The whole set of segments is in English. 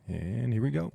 And here we go.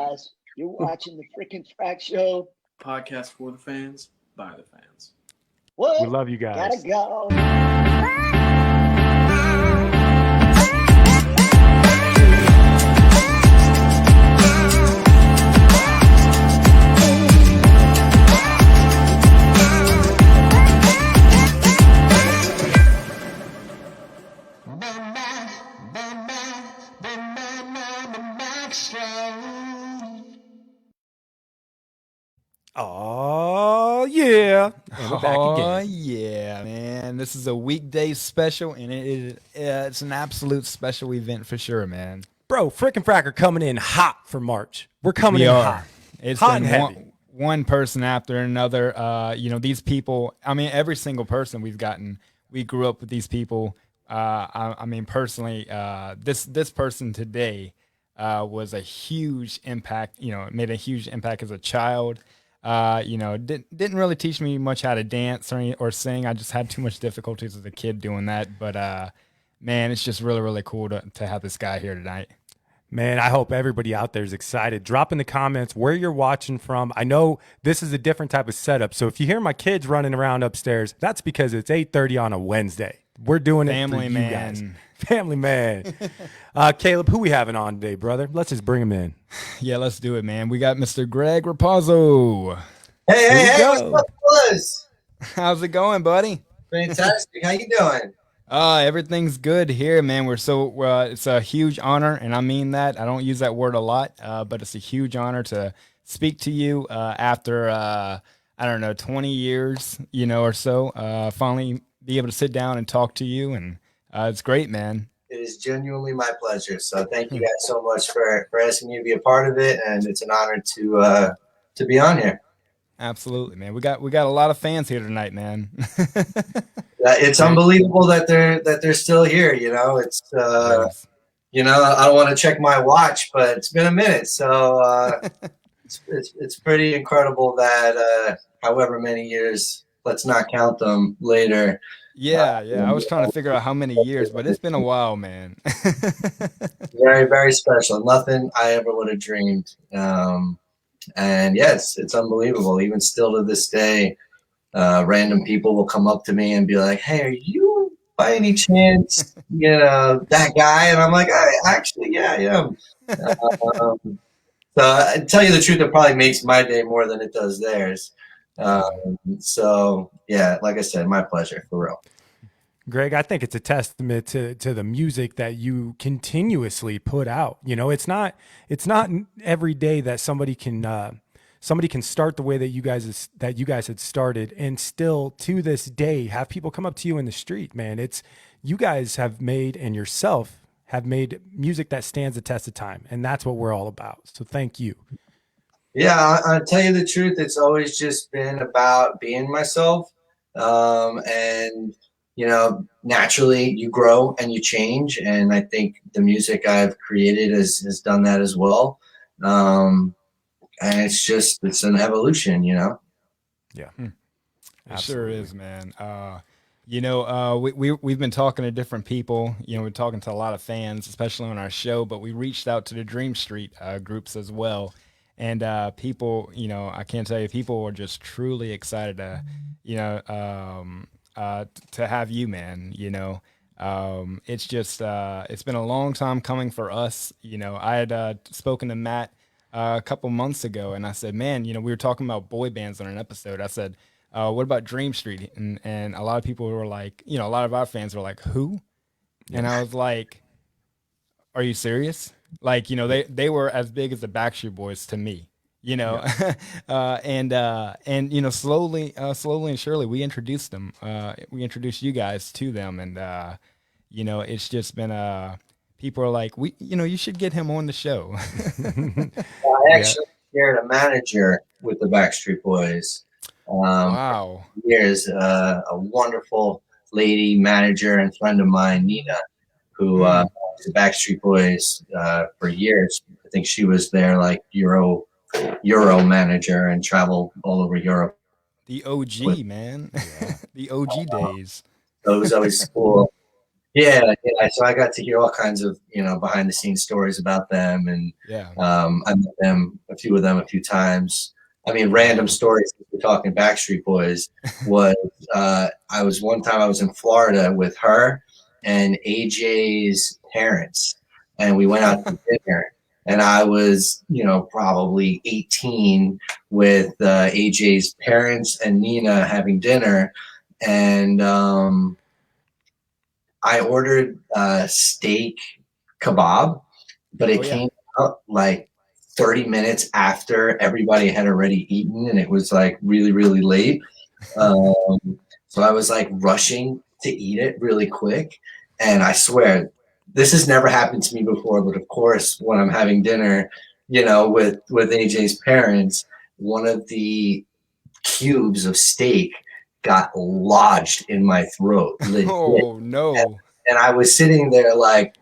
guys. You're watching the freaking Frack Show. Podcast for the fans, by the fans. What? We love you Gotta guys. go. Oh yeah, and we're back Oh again. yeah, man! This is a weekday special, and it's an absolute special event for sure, man. Bro, Frick and Frack are coming in hot for March. We're coming We in are. hot. It's Hot been and heavy. one person after another. These people. I mean, every single person we've gotten. We grew up with these people. I mean, personally, this person today was a huge impact. It made a huge impact as a child. Didn't really teach me much how to dance or sing. I just had too much difficulties as a kid doing that. But man, it's just really, really cool to have this guy here tonight. Man, I hope everybody out there is excited. Drop in the comments where you're watching from. I know this is a different type of setup, so if you hear my kids running around upstairs, that's because it's 8:30 on a Wednesday. We're doing it for you guys. Family man. Caleb, who we having on today, brother? Let's just bring him in. Yeah, let's do it, man. We got Mr. Greg Raposo. Hey, what's up, fellas? How's it going, buddy? Fantastic. How you doing? Everything's good here, man. It's a huge honor, and I mean that. I don't use that word a lot, but it's a huge honor to speak to you after, 20 years, or so. Finally be able to sit down and talk to you, and it's great, man. It is genuinely my pleasure. So thank you guys so much for asking me to be a part of it, and it's an honor to be on here. Absolutely, man. We got a lot of fans here tonight, man. It's unbelievable that they're still here. It's Yes. I don't want to check my watch, but it's been a minute, so it's pretty incredible that however many years, let's not count them later. Yeah. I was trying to figure out how many years, but it's been a while, man. Very, very special. Nothing I ever would have dreamed. And yes, it's unbelievable. Even still to this day, random people will come up to me and be like, "Hey, are you by any chance, that guy?" And I'm like, yeah, I am. So I tell you the truth, it probably makes my day more than it does theirs. So yeah, like I said, my pleasure, for real. Greg, I think it's a testament to the music that you continuously put out. It's not every day that somebody can start the way that you guys had started, and still to this day have people come up to you in the street. Man, it's you guys have made, and yourself have made, music that stands the test of time, and that's what we're all about. So thank you. Yeah, I'll tell you the truth. It's always just been about being myself, and naturally you grow and you change. And I think the music I've created has done that as well. And it's an evolution, Yeah. It sure is, man. We've been talking to different people. We're talking to a lot of fans, especially on our show, but we reached out to the Dream Street groups as well. And people, I can't tell you, people were just truly excited to have you, man. It's just it's been a long time coming for us. I had spoken to Matt a couple months ago, and I said, man, we were talking about boy bands on an episode. I said, what about Dream Street? And a lot of people were like, a lot of our fans were like, who? And I was like, are you serious? Like, they were as big as the Backstreet Boys to me, and slowly and surely we introduced them. We introduced you guys to them, and it's just been people are like, you should get him on the show. I actually shared a manager with the Backstreet Boys. Wow. For years, a wonderful lady manager and friend of mine, Nina, who was the Backstreet Boys for years. I think she was their like Euro manager and traveled all over Europe. The OG, man. The OG days. So it was always cool. Yeah, yeah. So I got to hear all kinds of, behind the scenes stories about them, and Yeah. I met a few of them a few times. I mean, random stories. If we're talking Backstreet Boys. Was I was one time I was in Florida with her and AJ's parents, and we went out to dinner. And I was, probably 18 with AJ's parents and Nina having dinner, and I ordered steak kebab, but it came out like 30 minutes after everybody had already eaten, and it was like really, really late. So I was like rushing to eat it really quick. And I swear, this has never happened to me before, but of course, when I'm having dinner, with AJ's parents, one of the cubes of steak got lodged in my throat. Legit. Oh no. And I was sitting there like,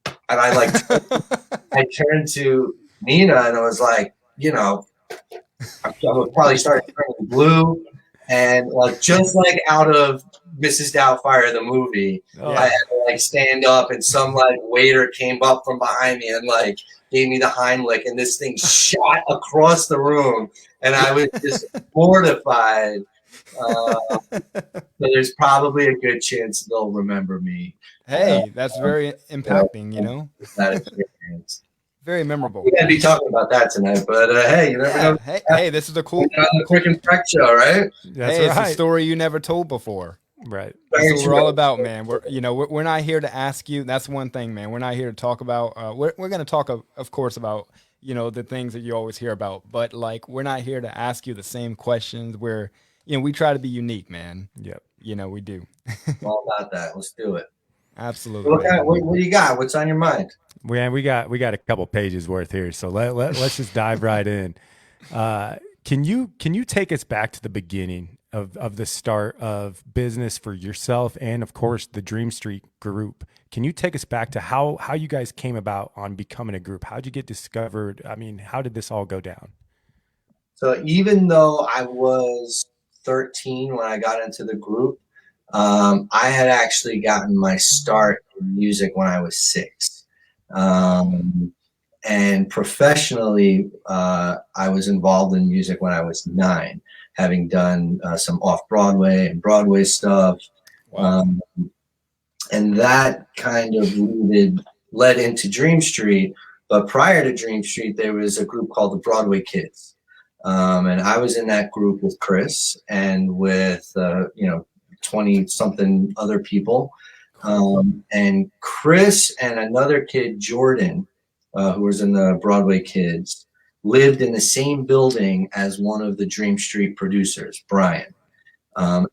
and I turned to Nina and I was like, I would probably start turning blue. And like, just like out of Mrs. Doubtfire, the movie, I had to like stand up, and some like waiter came up from behind me and like gave me the Heimlich, and this thing shot across the room, and I was just mortified. So there's probably a good chance they'll remember me. Hey, that's very impacting, That experience. Very memorable. We gotta be talking about that tonight, but hey, you never know. Hey, this is a cool on the freaking Freck show, right? That's It's a story you never told before. Right. That's what we're all about, man. We're not here to ask you. That's one thing, man. We're not here to talk about. We're going to talk, of course, about the things that you always hear about. But like, we're not here to ask you the same questions. We try to be unique, man. Yep. We do. All about that. Let's do it. Absolutely. What do you got? What's on your mind? We got a couple pages worth here, so let's just dive right in. Can you take us back to the beginning of the start of business for yourself and of course the Dream Street group? Can you take us back to how you guys came about on becoming a group? How'd you get discovered? I mean, how did this all go down? So even though I was 13 when I got into the group, I had actually gotten my start in music when I was 6. And professionally, I was involved in music when I was 9, having done some off-Broadway and Broadway stuff. Wow. And that kind of led into Dream Street. But prior to Dream Street, there was a group called the Broadway Kids. And I was in that group with Chris and with, 20-something other people. And Chris and another kid, Jordan, who was in the Broadway Kids, lived in the same building as one of the Dream Street producers, Brian.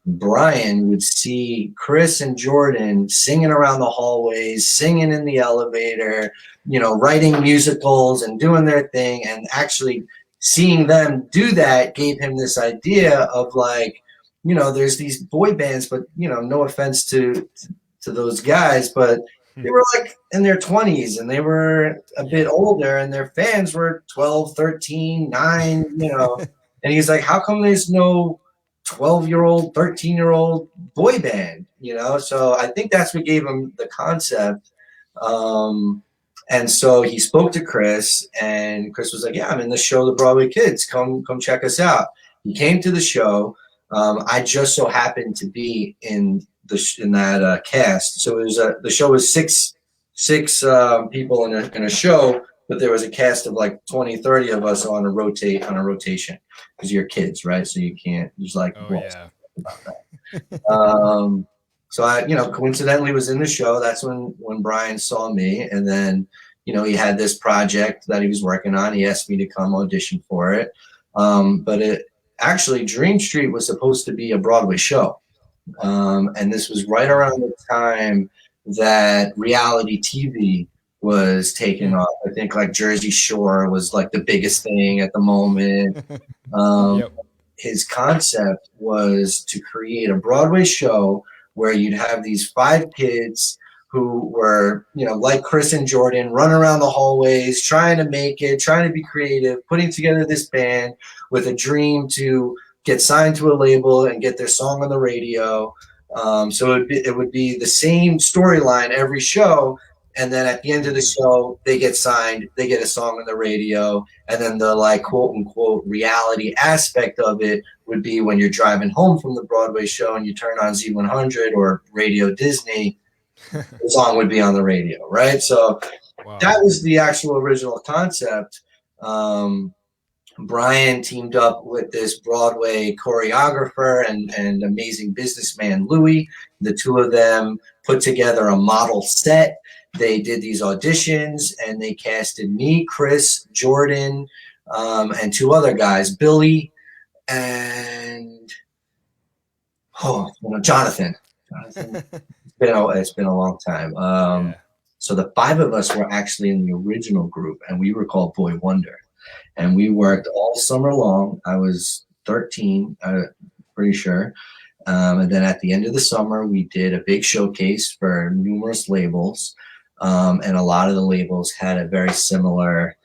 Brian would see Chris and Jordan singing around the hallways, singing in the elevator, writing musicals and doing their thing. And actually seeing them do that gave him this idea of like, there's these boy bands, but, no offense to those guys, but they were like in their 20s and they were a bit older and their fans were 12, 13, 9, and he's like, how come there's no 12-year-old, 13-year-old boy band, So I think that's what gave him the concept. And so he spoke to Chris, and Chris was like, yeah, I'm in the show, The Broadway Kids. Come check us out. He came to the show. I just so happened to be in that cast. So it was the show was six people in a show, but there was a cast of like 20, 30 of us on a rotation because you're kids, right? So you can't just like about that. So I, coincidentally was in the show. That's when Brian saw me, and then he had this project that he was working on. He asked me to come audition for it, but actually Dream Street was supposed to be a Broadway show. And this was right around the time that reality TV was taking off. I think like Jersey Shore was like the biggest thing at the moment. His concept was to create a Broadway show where you'd have these 5 kids who were, like Chris and Jordan, run around the hallways, trying to make it, trying to be creative, putting together this band with a dream to get signed to a label and get their song on the radio. So it would be the same storyline every show. And then at the end of the show, they get signed, they get a song on the radio. And then the like quote unquote reality aspect of it would be when you're driving home from the Broadway show and you turn on Z100 or Radio Disney, the song would be on the radio, right? So that was the actual original concept. Brian teamed up with this Broadway choreographer and amazing businessman, Louis. The two of them put together a model set. They did these auditions and they casted me, Chris, Jordan, and two other guys, Billy and Jonathan. It's been a long time. So the five of us were actually in the original group, and we were called Boy Wonder. And we worked all summer long. I was 13, pretty sure. And then at the end of the summer, we did a big showcase for numerous labels. And a lot of the labels had a very similar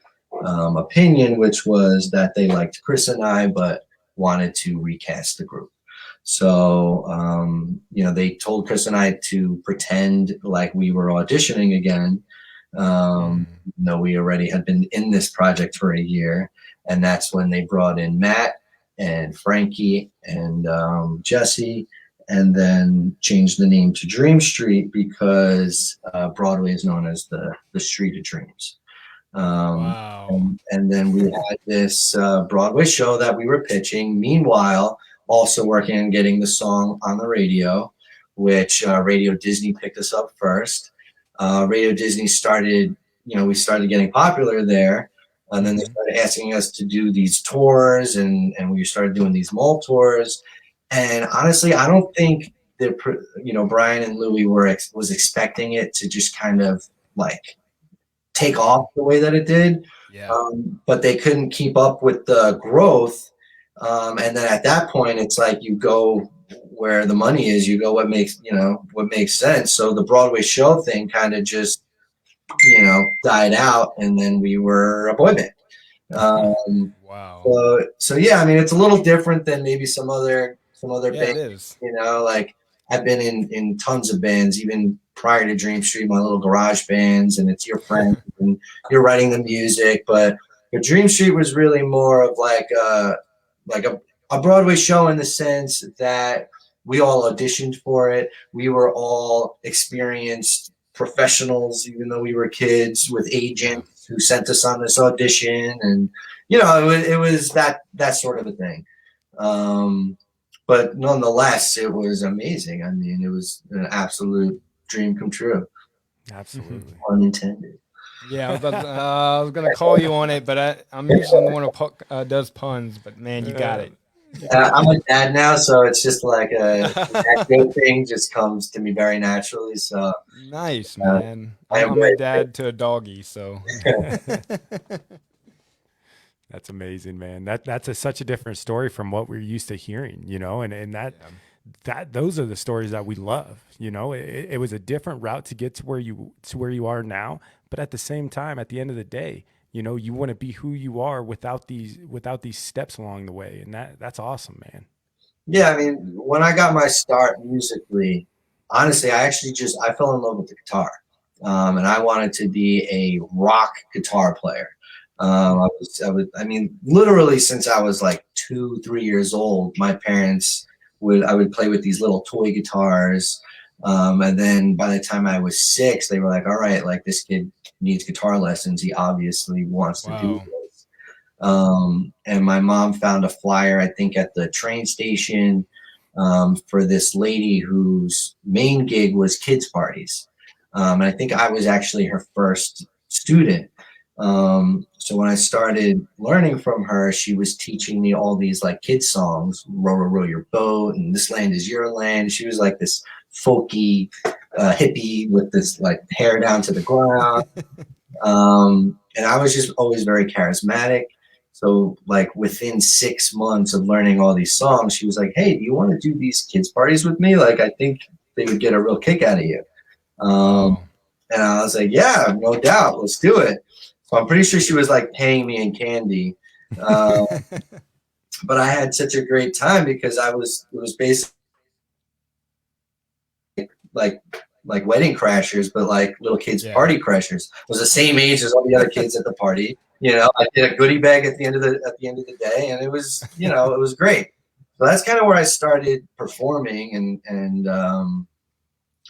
opinion, which was that they liked Chris and I, but wanted to recast the group. So, they told Chris and I to pretend like we were auditioning again. We already had been in this project for a year, and that's when they brought in Matt and Frankie and Jesse, and then changed the name to Dream Street because Broadway is known as the Street of Dreams. And then we had this Broadway show that we were pitching. Meanwhile, also working on getting the song on the radio, which Radio Disney picked us up first. Radio Disney started, we started getting popular there. And then they started asking us to do these tours, and we started doing these mall tours. And honestly, I don't think that, Brian and Louis was expecting it to just kind of like take off the way that it did. Yeah. But they couldn't keep up with the growth. And then at that point, it's like you go where the money is, you go what makes sense. So the Broadway show thing kind of just, died out, and then we were a boy band. Wow. So yeah, I mean, it's a little different than maybe some other Yeah, it bands. is. Like I've been in tons of bands, even prior to Dream Street, my little garage bands, and it's your friends and you're writing the music. But Dream Street was really more of like a Broadway show in the sense that we all auditioned for it. We were all experienced professionals, even though we were kids, with agents who sent us on this audition, and it was that sort of a thing. But nonetheless, it was amazing. I mean, it was an absolute dream come true. Absolutely. Unintended. Yeah, I was gonna call you on it, but I'm usually the one who does puns. But man, you got it. I'm a dad now, so it's just like that good thing just comes to me very naturally. So nice, man. I'm a dad to a doggy, so that's amazing, man. That's such a different story from what we're used to hearing, and that those are the stories that we love. It was a different route to get to where you are now, but at the same time, at the end of the day, you want to be who you are without these steps along the way. And that's awesome, man. Yeah. I mean, when I got my start musically, honestly, I fell in love with the guitar. And I wanted to be a rock guitar player. I mean, literally since I was like 2-3 years old, my parents I would play with these little toy guitars. And then by the time I was 6, they were like, all right, like this kid needs guitar lessons. He obviously wants to do this. And my mom found a flyer, I think, at the train station for this lady whose main gig was kids parties. And I think I was actually her first student. So when I started learning from her, she was teaching me all these like kids songs, Row, Row, Row Your Boat, and This Land Is Your Land. She was like this folky hippie with this like hair down to the ground. And I was just always very charismatic. So like within 6 months of learning all these songs, she was like, hey, do you want to do these kids parties with me? Like, I think they would get a real kick out of you. And I was like, yeah, no doubt. Let's do it. So I'm pretty sure she was like paying me in candy. But I had such a great time because it was basically like wedding crashers, but like little kids Yeah. party crashers. I was the same age as all the other kids at the party. You know, I did a goodie bag at the end of the day, and it was, you know, it was great. So that's kind of where I started performing, and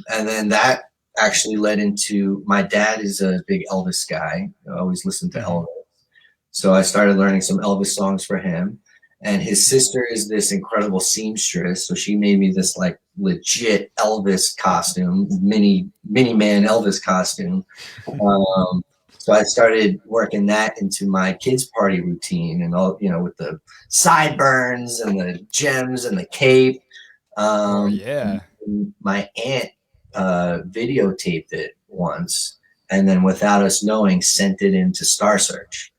then that actually led into, my dad is a big Elvis guy. I always listened to Elvis. So I started learning some Elvis songs for him. And his sister is this incredible seamstress. So she made me this like legit Elvis costume, mini man Elvis costume. So I started working that into my kids' party routine, and all, you know, with the sideburns and the gems and the cape. Oh yeah. My aunt videotaped it once, and then without us knowing, sent it into Star Search.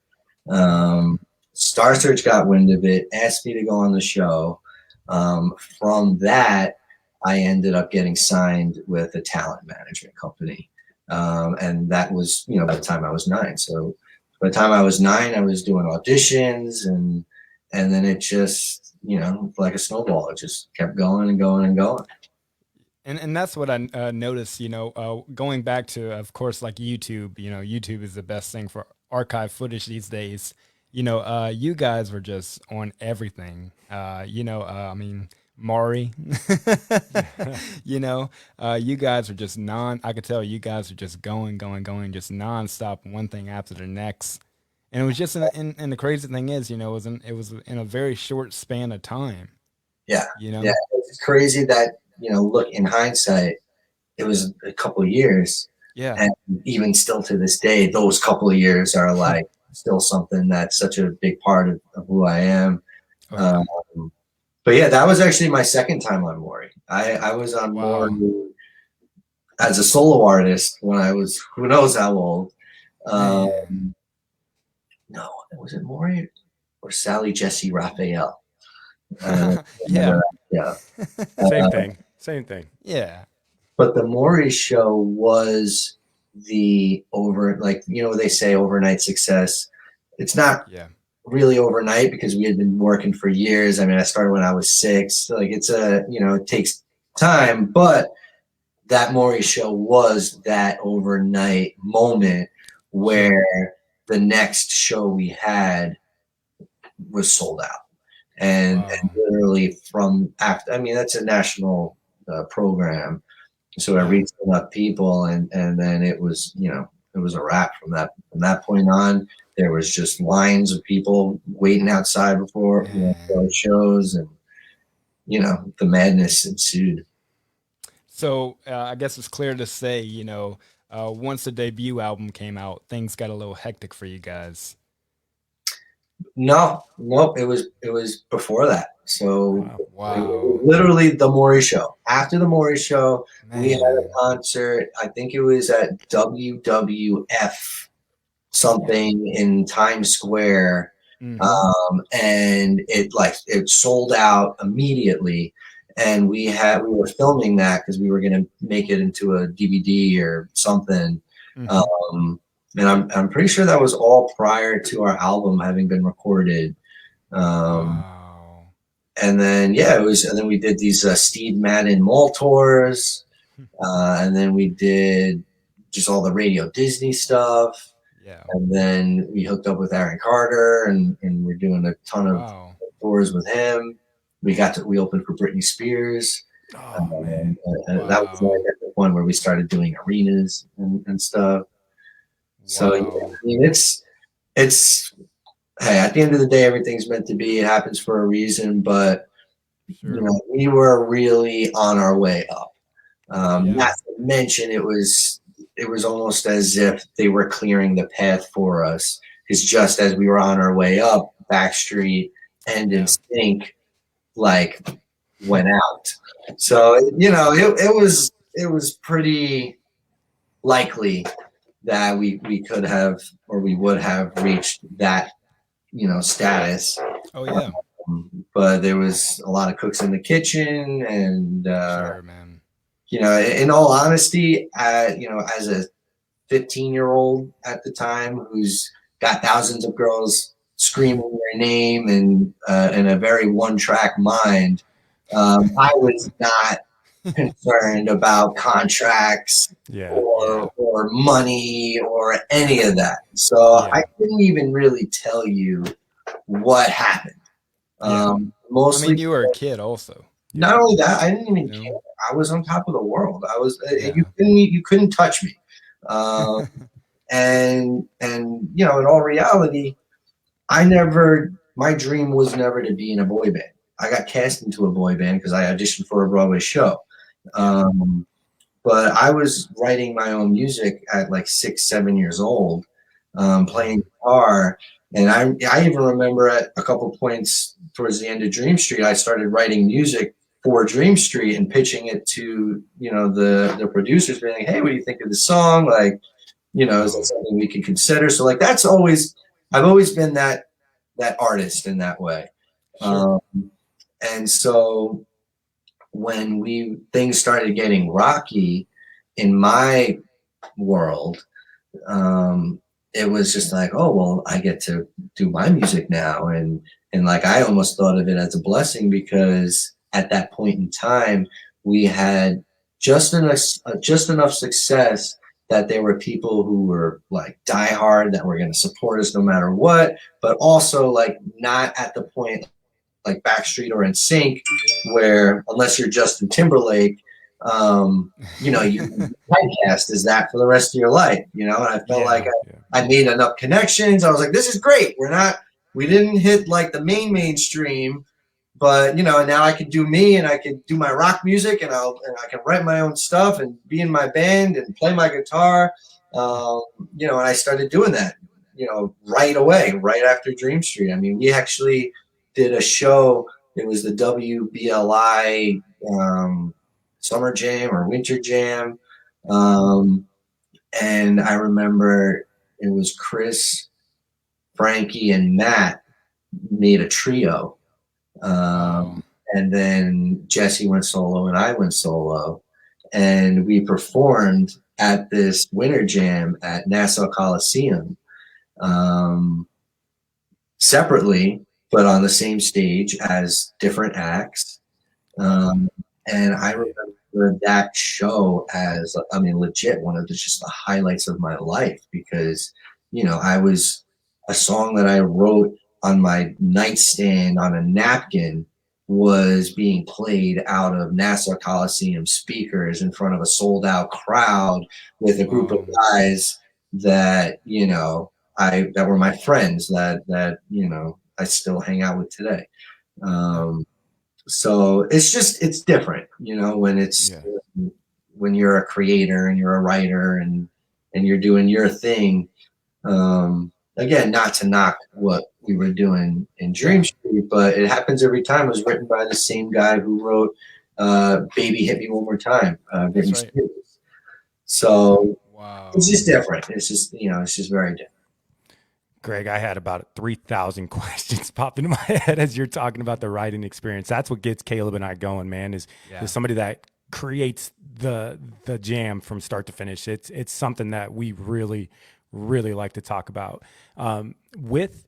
Star Search got wind of it, asked me to go on the show. From that, I ended up getting signed with a talent management company. And that was, you know, by the time I was 9. So by the time I was 9, I was doing auditions, and then it just, you know, like a snowball, it just kept going and going and going. And that's what I noticed, you know, going back to, of course, like YouTube. You know, YouTube is the best thing for archive footage these days. You know, you guys were just on everything. You know, I mean, Maury, you know, you guys are just I could tell you guys are just going, just nonstop, one thing after the next. And it was just, and the crazy thing is, you know, it was in a very short span of time. Yeah. You know? Yeah. It's crazy that, you know, look, in hindsight, it was a couple of years. Yeah. And even still to this day, those couple of years are like still something that's such a big part of who I am. Okay. But yeah, that was actually my second time on Maury. I was on Wow. Maury as a solo artist when I was, who knows how old. Man. No, was it Maury or Sally Jesse Raphael? Yeah. Yeah. Same thing. Yeah. But the Maury show was the like, you know, they say overnight success. It's not really overnight, because we had been working for years. I mean, I started when I was 6. So like, it's you know, it takes time, but that Maury show was that overnight moment where the next show we had was sold out. And literally from after, I mean, that's a national program. So I reached enough people, and then it was, you know, it was a wrap from that point on. There was just lines of people waiting outside before, you know, those shows, and, you know, the madness ensued. So I guess it's clear to say, you know, once the debut album came out, things got a little hectic for you guys. No, nope. It was before that. So wow. Literally the Maury show. After the Maury show, we had a concert. I think it was at WWF something in Times Square. And it sold out immediately. And we were filming that because we were going to make it into a DVD or something. And I'm pretty sure that was all prior to our album having been recorded. And then, and then we did these Steve Madden mall tours. And then we did just all the Radio Disney stuff. Yeah. And then we hooked up with Aaron Carter, and we're doing a ton of tours with him. We opened for Britney Spears. And that was like the one where we started doing arenas and stuff. So I mean, it's hey, at the end of the day, everything's meant to be. It happens for a reason, but you know, we were really on our way up. Not to mention, it was almost as if they were clearing the path for us, because just as we were on our way up, Backstreet and NSYNC like went out. So you know, it was pretty likely that we could have, or we would have reached that, you know, status. Oh yeah. But there was a lot of cooks in the kitchen, and sure, man. You know, in all honesty, you know, as a 15-year-old at the time who's got thousands of girls screaming their name and in a very one-track mind, I was not concerned about contracts Yeah. or money or any of that. So Yeah. I couldn't even really tell you what happened. Yeah. I Mostly mean, you were a kid also. not only that, I didn't even You care. know? I was on top of the world. I was Yeah. you couldn't touch me. Um, and in all reality, my dream was never to be in a boy band. I got cast into a boy band because I auditioned for a Broadway show. But I was writing my own music at like 6, 7 years old, playing guitar. And I even remember at a couple points towards the end of Dream Street, I started writing music for Dream Street and pitching it to, the producers, being like, hey, what do you think of the song? Like, is that something we could consider? So like, I've always been that artist in that way. Sure. And so when things started getting rocky in my world, it was just like, oh well, I get to do my music now, and like I almost thought of it as a blessing because at that point in time we had just enough success that there were people who were like diehard that were going to support us no matter what, but also like not at the point like Backstreet or NSYNC, where unless you're Justin Timberlake, you typecast as that for the rest of your life, And I felt like I made enough connections. I was like, this is great. We didn't hit like the mainstream, but now I can do me and I can do my rock music and I can write my own stuff and be in my band and play my guitar. And I started doing that, right away, right after Dream Street. I mean, we actually did a show. It was the WBLI Summer Jam or Winter Jam. And I remember it was Chris, Frankie, and Matt made a trio. And then Jesse went solo and I went solo. And we performed at this Winter Jam at Nassau Coliseum separately, but on the same stage as different acts. And I remember that show as, legit one of just the highlights of my life because, I was a song that I wrote on my nightstand on a napkin was being played out of Nassau Coliseum speakers in front of a sold out crowd with a group of guys that, that were my friends that I still hang out with today. So it's different, when you're a creator and you're a writer and you're doing your thing. Again, not to knock what we were doing in Dream Street, but it happens every time. It was written by the same guy who wrote Baby Hit Me One More Time. That's right. So wow. It's just different. It's just, it's just very different. Greg, I had about 3,000 questions pop into my head as you're talking about the writing experience. That's what gets Caleb and I going, man, is somebody that creates the jam from start to finish. It's something that we really, really like to talk about. With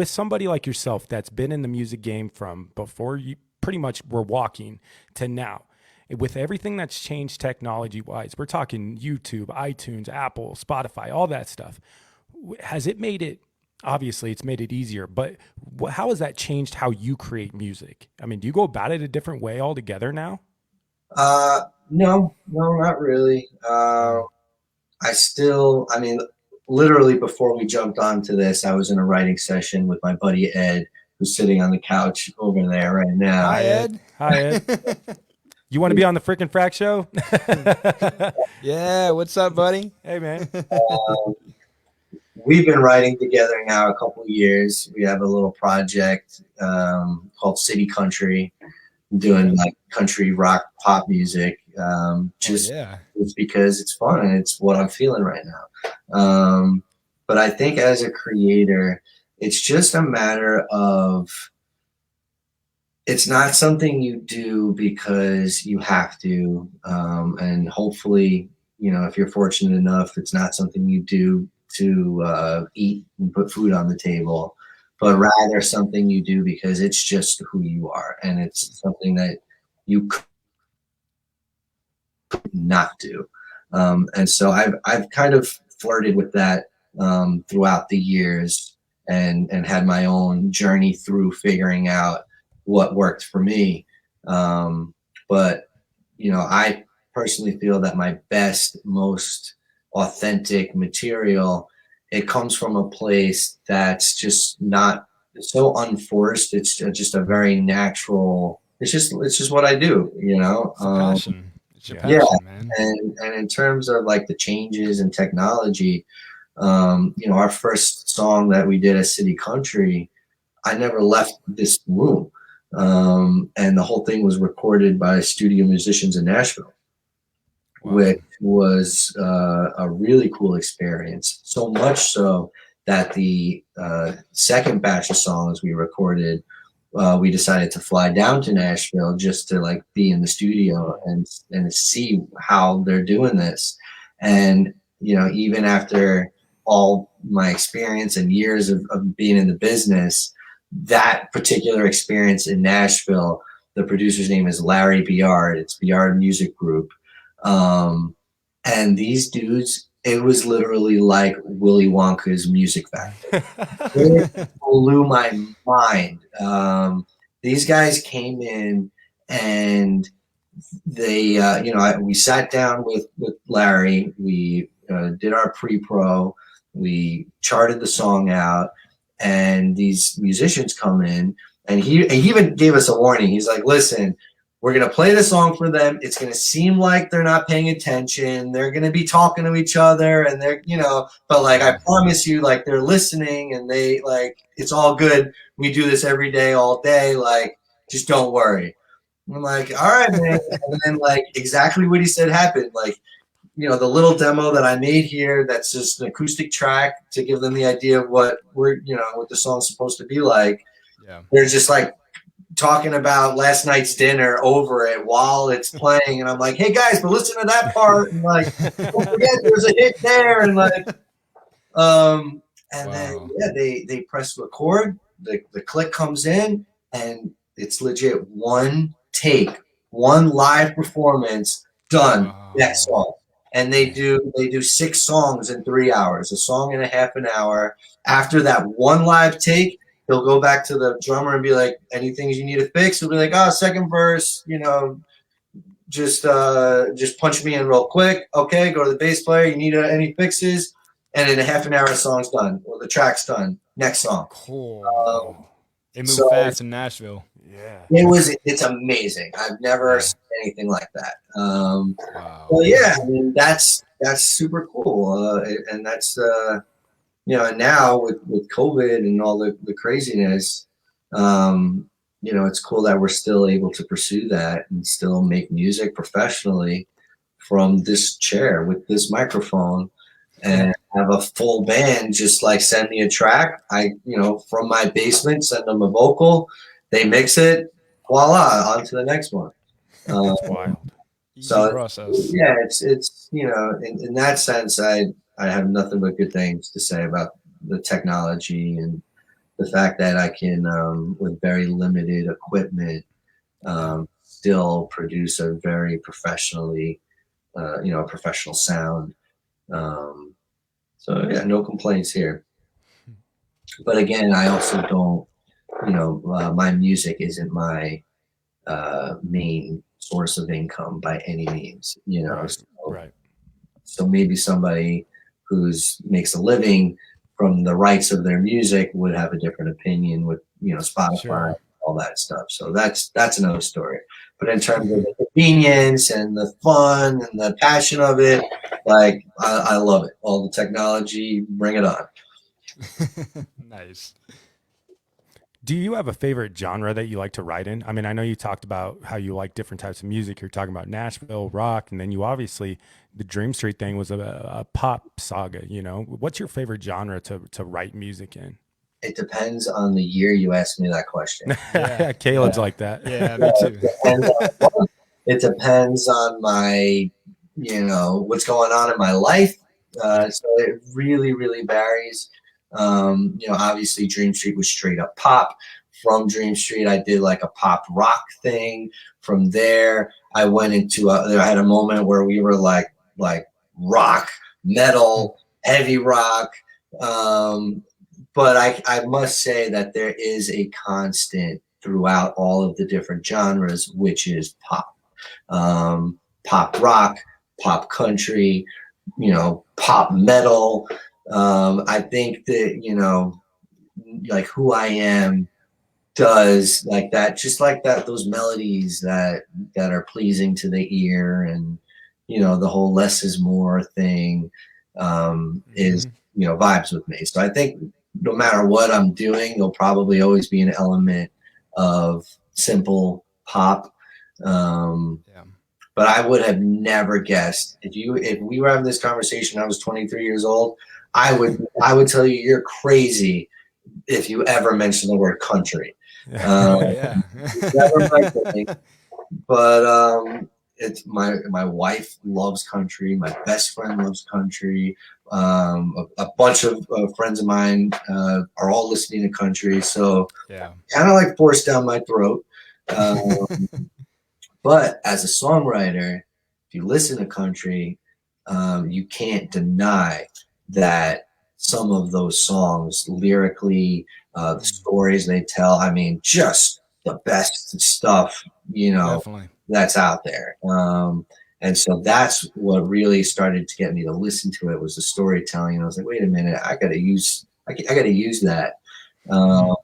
somebody like yourself that's been in the music game from before you pretty much were walking to now, with everything that's changed technology-wise, we're talking YouTube, iTunes, Apple, Spotify, all that stuff. Has it made it, obviously it's made it easier, but how has that changed how you create music? I mean, do you go about it a different way altogether now? No, not really. Literally before we jumped onto this, I was in a writing session with my buddy Ed, who's sitting on the couch over there right now. Hi, Ed. Hi, Ed. You want to be on the Frickin' Frack Show? Yeah, what's up, buddy? Hey, man. We've been writing together now a couple of years. We have a little project called City Country, doing like country rock pop music. It's because it's fun and it's what I'm feeling right now. But I think as a creator, it's just a matter of, it's not something you do because you have to. And hopefully, if you're fortunate enough, it's not something you do to eat and put food on the table, but rather something you do because it's just who you are. And it's something that you not do. And so I've kind of flirted with that throughout the years, and had my own journey through figuring out what worked for me. But I personally feel that my best, most authentic material, it comes from a place that's just not so unforced. It's just a very natural. It's just what I do. It's a passion. It's your Yeah, passion, man. and in terms of like the changes in technology, our first song that we did as City Country, I never left this room. And the whole thing was recorded by studio musicians in Nashville, which was a really cool experience. So much so that the second batch of songs we recorded, we decided to fly down to Nashville just to like be in the studio and see how they're doing this. And even after all my experience and years of being in the business, that particular experience in Nashville, the producer's name is Larry Biard. It's Biard Music Group. And these dudes, it was literally like Willy Wonka's Music Factory. It blew my mind. These guys came in and they, we sat down with Larry. We did our pre-pro. We charted the song out, and these musicians come in, and he even gave us a warning. He's like, listen, we're going to play the song for them. It's going to seem like they're not paying attention. They're going to be talking to each other, and they're, but like, I promise you, like, they're listening, and they, like, it's all good. We do this every day, all day. Like, just don't worry. I'm like, all right, man. And then, like, exactly what he said happened. Like, the little demo that I made here, that's just an acoustic track to give them the idea of what what the song's supposed to be like. Yeah. They're just like talking about last night's dinner over it while it's playing. And I'm like, hey guys, but listen to that part. And like, don't forget there's a hit there. And like, then, they press record, the click comes in, and it's legit one take, one live performance, done. Next song. And they do 6 songs in 3 hours, a song and a half an hour. After that one live take, he'll go back to the drummer and be like, anything you need to fix? He'll be like, second verse, just punch me in real quick. Okay, go to the bass player. You need any fixes? And in a half an hour, the song's done, or the track's done. Next song. Cool. It moved fast in Nashville. Yeah. It's amazing. I've never seen anything like that. Well, yeah, I mean, that's super cool. And that's, and now with COVID and all the craziness, it's cool that we're still able to pursue that and still make music professionally from this chair with this microphone, and have a full band just like send me a track. From my basement, send them a vocal, they mix it, voila, on to the next one. Wild. So process. Yeah, it's in that sense, I have nothing but good things to say about the technology and the fact that I can, with very limited equipment, still produce a very professionally, professional sound. So yeah, no complaints here. But again, I also don't, my music isn't my main source of income by any means, Right. So maybe somebody who's makes a living from the rights of their music would have a different opinion with, Spotify, all that stuff. So that's another story. But in terms of the convenience and the fun and the passion of it, like I love it. All the technology, bring it on. Nice. Do you have a favorite genre that you like to write in? I mean, I know you talked about how you like different types of music. You're talking about Nashville, rock, and then you obviously, the Dream Street thing was a pop saga, What's your favorite genre to write music in? It depends on the year you ask me that question. Caleb's like that. Yeah, me too. It depends on my, what's going on in my life. So it really, really varies. Obviously Dream Street was straight up pop. From Dream Street, I did like a pop rock thing. From there, I went into I had a moment where we were like rock, metal, heavy rock. But I must say that there is a constant throughout all of the different genres, which is pop, pop rock, pop country, pop metal. I think that, like Who I Am does like that, just like that, those melodies that are pleasing to the ear, and the whole less is more thing is vibes with me. So I think no matter what I'm doing, there'll probably always be an element of simple pop. But I would have never guessed if we were having this conversation, I was 23 years old, I would tell you you're crazy if you ever mention the word country. Yeah. Never my thing. But it's my wife loves country. My best friend loves country. A bunch of friends of mine are all listening to country. So kind of like forced down my throat. But as a songwriter, if you listen to country, you can't deny that some of those songs lyrically, the stories they tell, I mean, just the best stuff, Definitely. that's out there. And so that's what really started to get me to listen to it, was the storytelling. And I was like, wait a minute, I gotta use that. And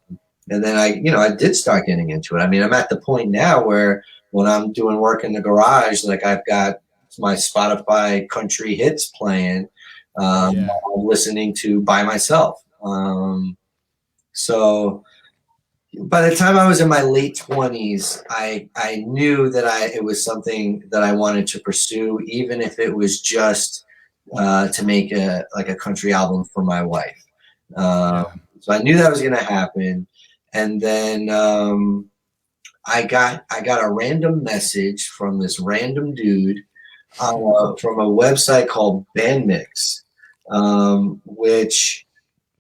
then I did start getting into it. I mean, I'm at the point now where when I'm doing work in the garage, like I've got my Spotify country hits playing, I'm listening to by myself. So by the time I was in my late 20s, I knew that it was something that I wanted to pursue, even if it was just to make a country album for my wife. So I knew that was going to happen. And then I got a random message from this random dude from a website called Bandmix, which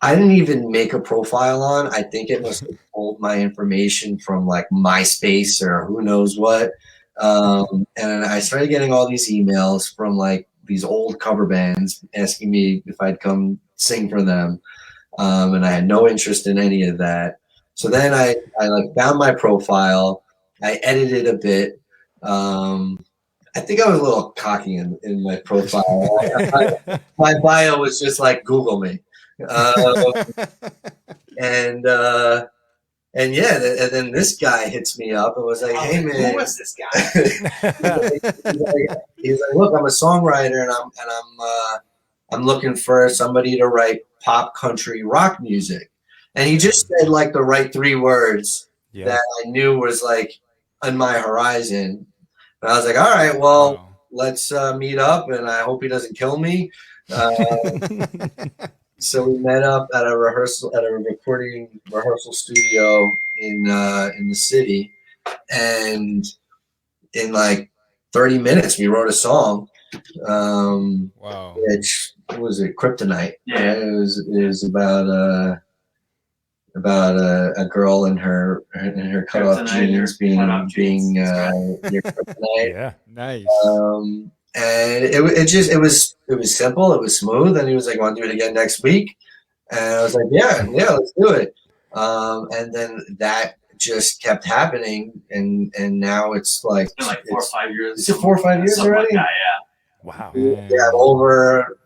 I didn't even make a profile on. I think it must have pulled my information from like MySpace or who knows what. And I started getting all these emails from like these old cover bands asking me if I'd come sing for them. And I had no interest in any of that. So then I like found my profile. I edited a bit. I think I was a little cocky in my profile. My bio was just like, Google me. And then this guy hits me up and was like, hey man, Who was this guy? he's like, look, I'm a songwriter and I'm looking for somebody to write pop country rock music. And he just said like the right 3 words that I knew was like on my horizon. And I was like, all right, well, let's meet up, and I hope he doesn't kill me. So we met up at a recording rehearsal studio in the city, and in like 30 minutes we wrote a song. Which was it? Kryptonite. Yeah, it was about a girl in her cut off jeans being your kryptonite. Yeah, nice. And it was simple, it was smooth, and he was like, want to do it again next week? And I was like, yeah, let's do it. And then that just kept happening, and now it's like 4 or 5 years. Is it 4 or 5 years already? Like that, yeah. Wow. We have over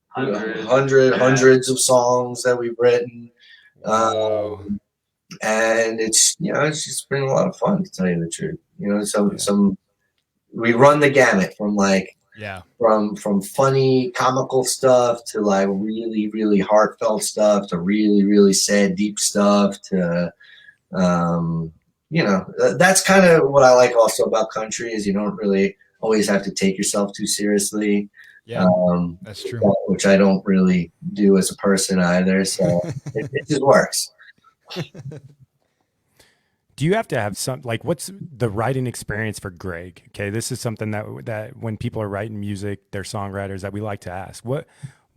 hundreds of songs that we've written. And it's just been a lot of fun, to tell you the truth. Some we run the gamut from like from funny comical stuff to like really really heartfelt stuff to really really sad deep stuff to that's kind of what I like also about country, is you don't really always have to take yourself too seriously. That's true. Which I don't really do as a person either, so it just works. Do you have to have what's the writing experience for Greg? Okay, this is something that when people are writing music, they're songwriters, that we like to ask.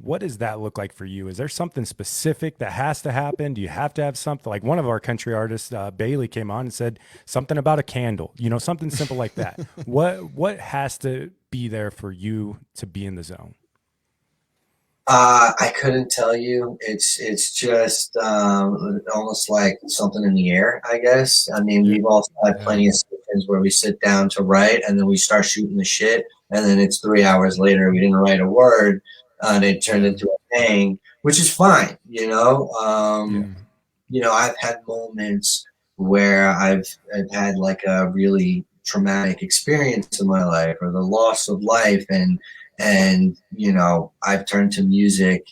What does that look like for you? Is there something specific that has to happen? Do you have to have something? Like one of our country artists, Bailey, came on and said something about a candle, you know, something simple like that. What has to be there for you to be in the zone? I couldn't tell you. It's just almost like something in the air, I guess. I mean, we've also had plenty of sessions where we sit down to write and then we start shooting the shit, and then it's 3 hours later we didn't write a word, and it turned into a thing, which is fine, you know. You know, I've had moments where I've had like a really traumatic experience in my life or the loss of life, and you know, I've turned to music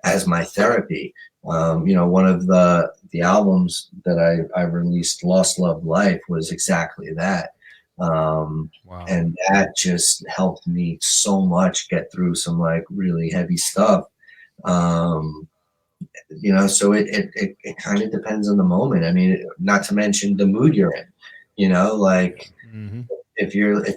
as my therapy. You know, one of the albums that I released, Lost Love Life, was exactly that. And that just helped me so much get through some like really heavy stuff. You know, so it kind of depends on the moment. I mean, not to mention the mood you're in, you know, like if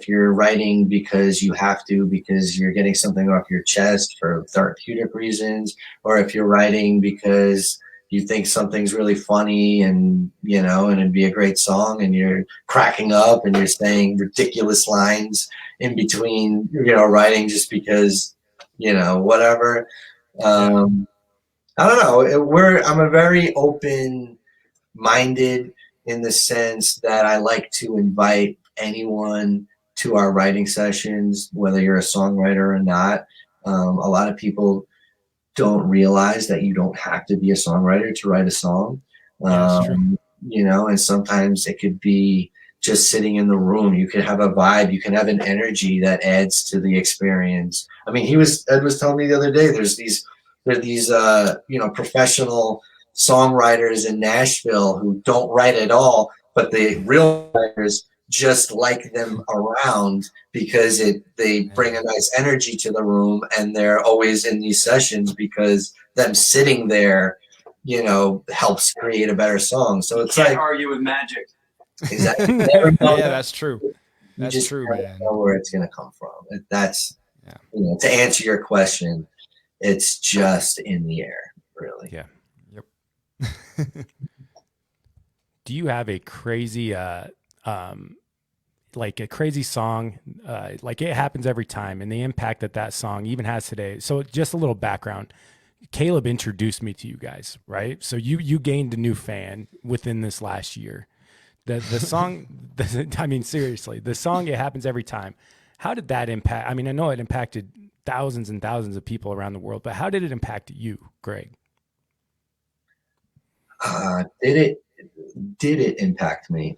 you're writing because you have to, because you're getting something off your chest for therapeutic reasons, or if you're writing because you think something's really funny and, you know, and it'd be a great song and you're cracking up and you're saying ridiculous lines in between, you know, writing just because, you know, whatever. I don't know. I'm a very open-minded in the sense that I like to invite anyone to our writing sessions, whether you're a songwriter or not. A lot of people don't realize that you don't have to be a songwriter to write a song. You know, and sometimes it could be just sitting in the room. You could have a vibe. You can have an energy that adds to the experience. I mean, Ed was telling me the other day, there are these you know, professional songwriters in Nashville who don't write at all, but the real writers just like them around because they bring a nice energy to the room, and they're always in these sessions because them sitting there, you know, helps create a better song. So it's Can't like argue with magic. Exactly. Yeah, that's true. That's true, man. Know where it's gonna come from. That's you know, to answer your question, it's just in the air, really. Yeah. Yep. Do you have a crazy like a crazy song, like it happens every time, and the impact that song even has today? So just a little background. Caleb introduced me to you guys, right? So you gained a new fan within this last year. The song, I mean, seriously, the song It Happens Every Time. How did that impact? I mean, I know it impacted thousands and thousands of people around the world, but how did it impact you, Greg? Did it impact me?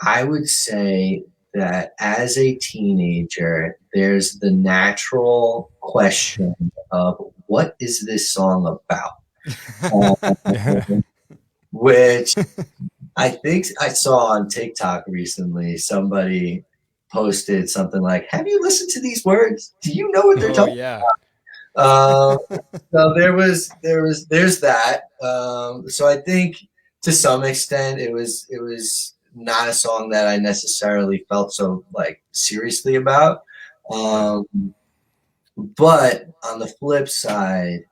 I would say that as a teenager, there's the natural question of what is this song about? Which I think I saw on TikTok recently. Somebody posted something like, "Have you listened to these words? Do you know what they're talking about?" So there's that. So I think to some extent it was not a song that I necessarily felt so like seriously about. But on the flip side,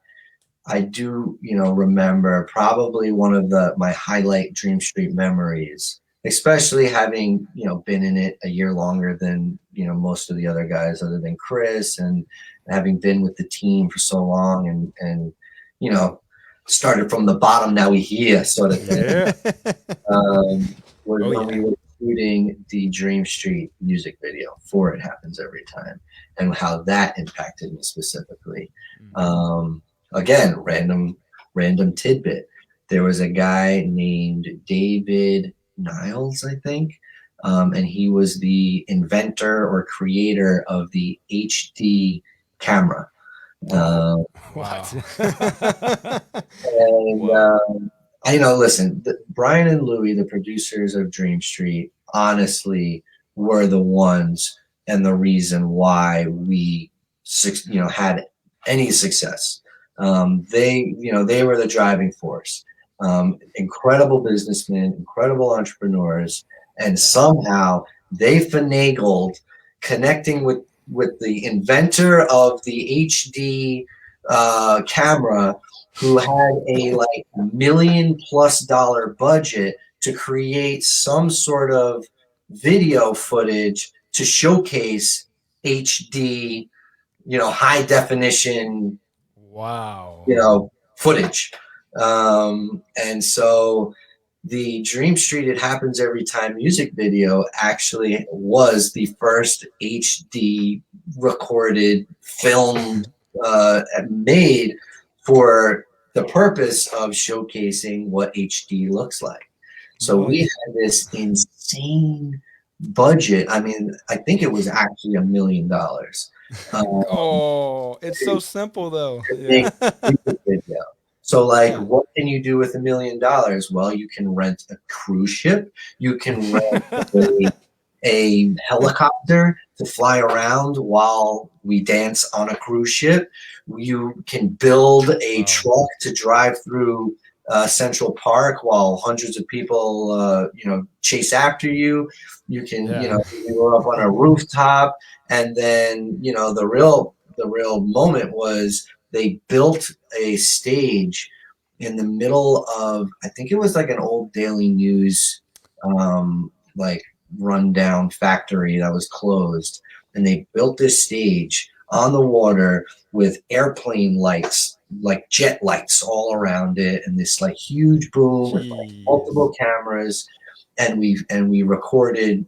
I do, you know, remember probably one of my highlight Dream Street memories, especially having, you know, been in it a year longer than, you know, most of the other guys other than Chris, and having been with the team for so long and you know, started from the bottom, now we here sort of thing. When we were shooting the Dream Street music video for It Happens Every Time, and how that impacted me specifically. Again, random tidbit. There was a guy named David Niles, I think, and he was the inventor or creator of the HD camera. Wow. And you know, listen, Brian and Louie, the producers of Dream Street, honestly were the ones and the reason why we, you know, had any success. They were the driving force. Incredible businessmen, incredible entrepreneurs, and somehow they finagled connecting with with the inventor of the HD camera, who had a like $1 million+ budget to create some sort of video footage to showcase HD, high definition, Wow. footage. And so the Dream Street It Happens Every Time music video actually was the first HD recorded film made for the purpose of showcasing what HD looks like. So we had this insane budget. I mean, I think it was actually $1 million. Oh, it's so simple though. Big Yeah. music video. So, like, Yeah. what can you do with $1 million? Well, you can rent a cruise ship. You can rent a helicopter to fly around while we dance on a cruise ship. You can build a truck to drive through Central Park while hundreds of people, chase after you. You can, you go up on a rooftop, and then, the real moment was they built a stage in the middle of, I think it was like an old Daily News, like rundown factory that was closed, and they built this stage on the water with airplane lights, like jet lights all around it, and this like huge boom with like multiple cameras, and we recorded,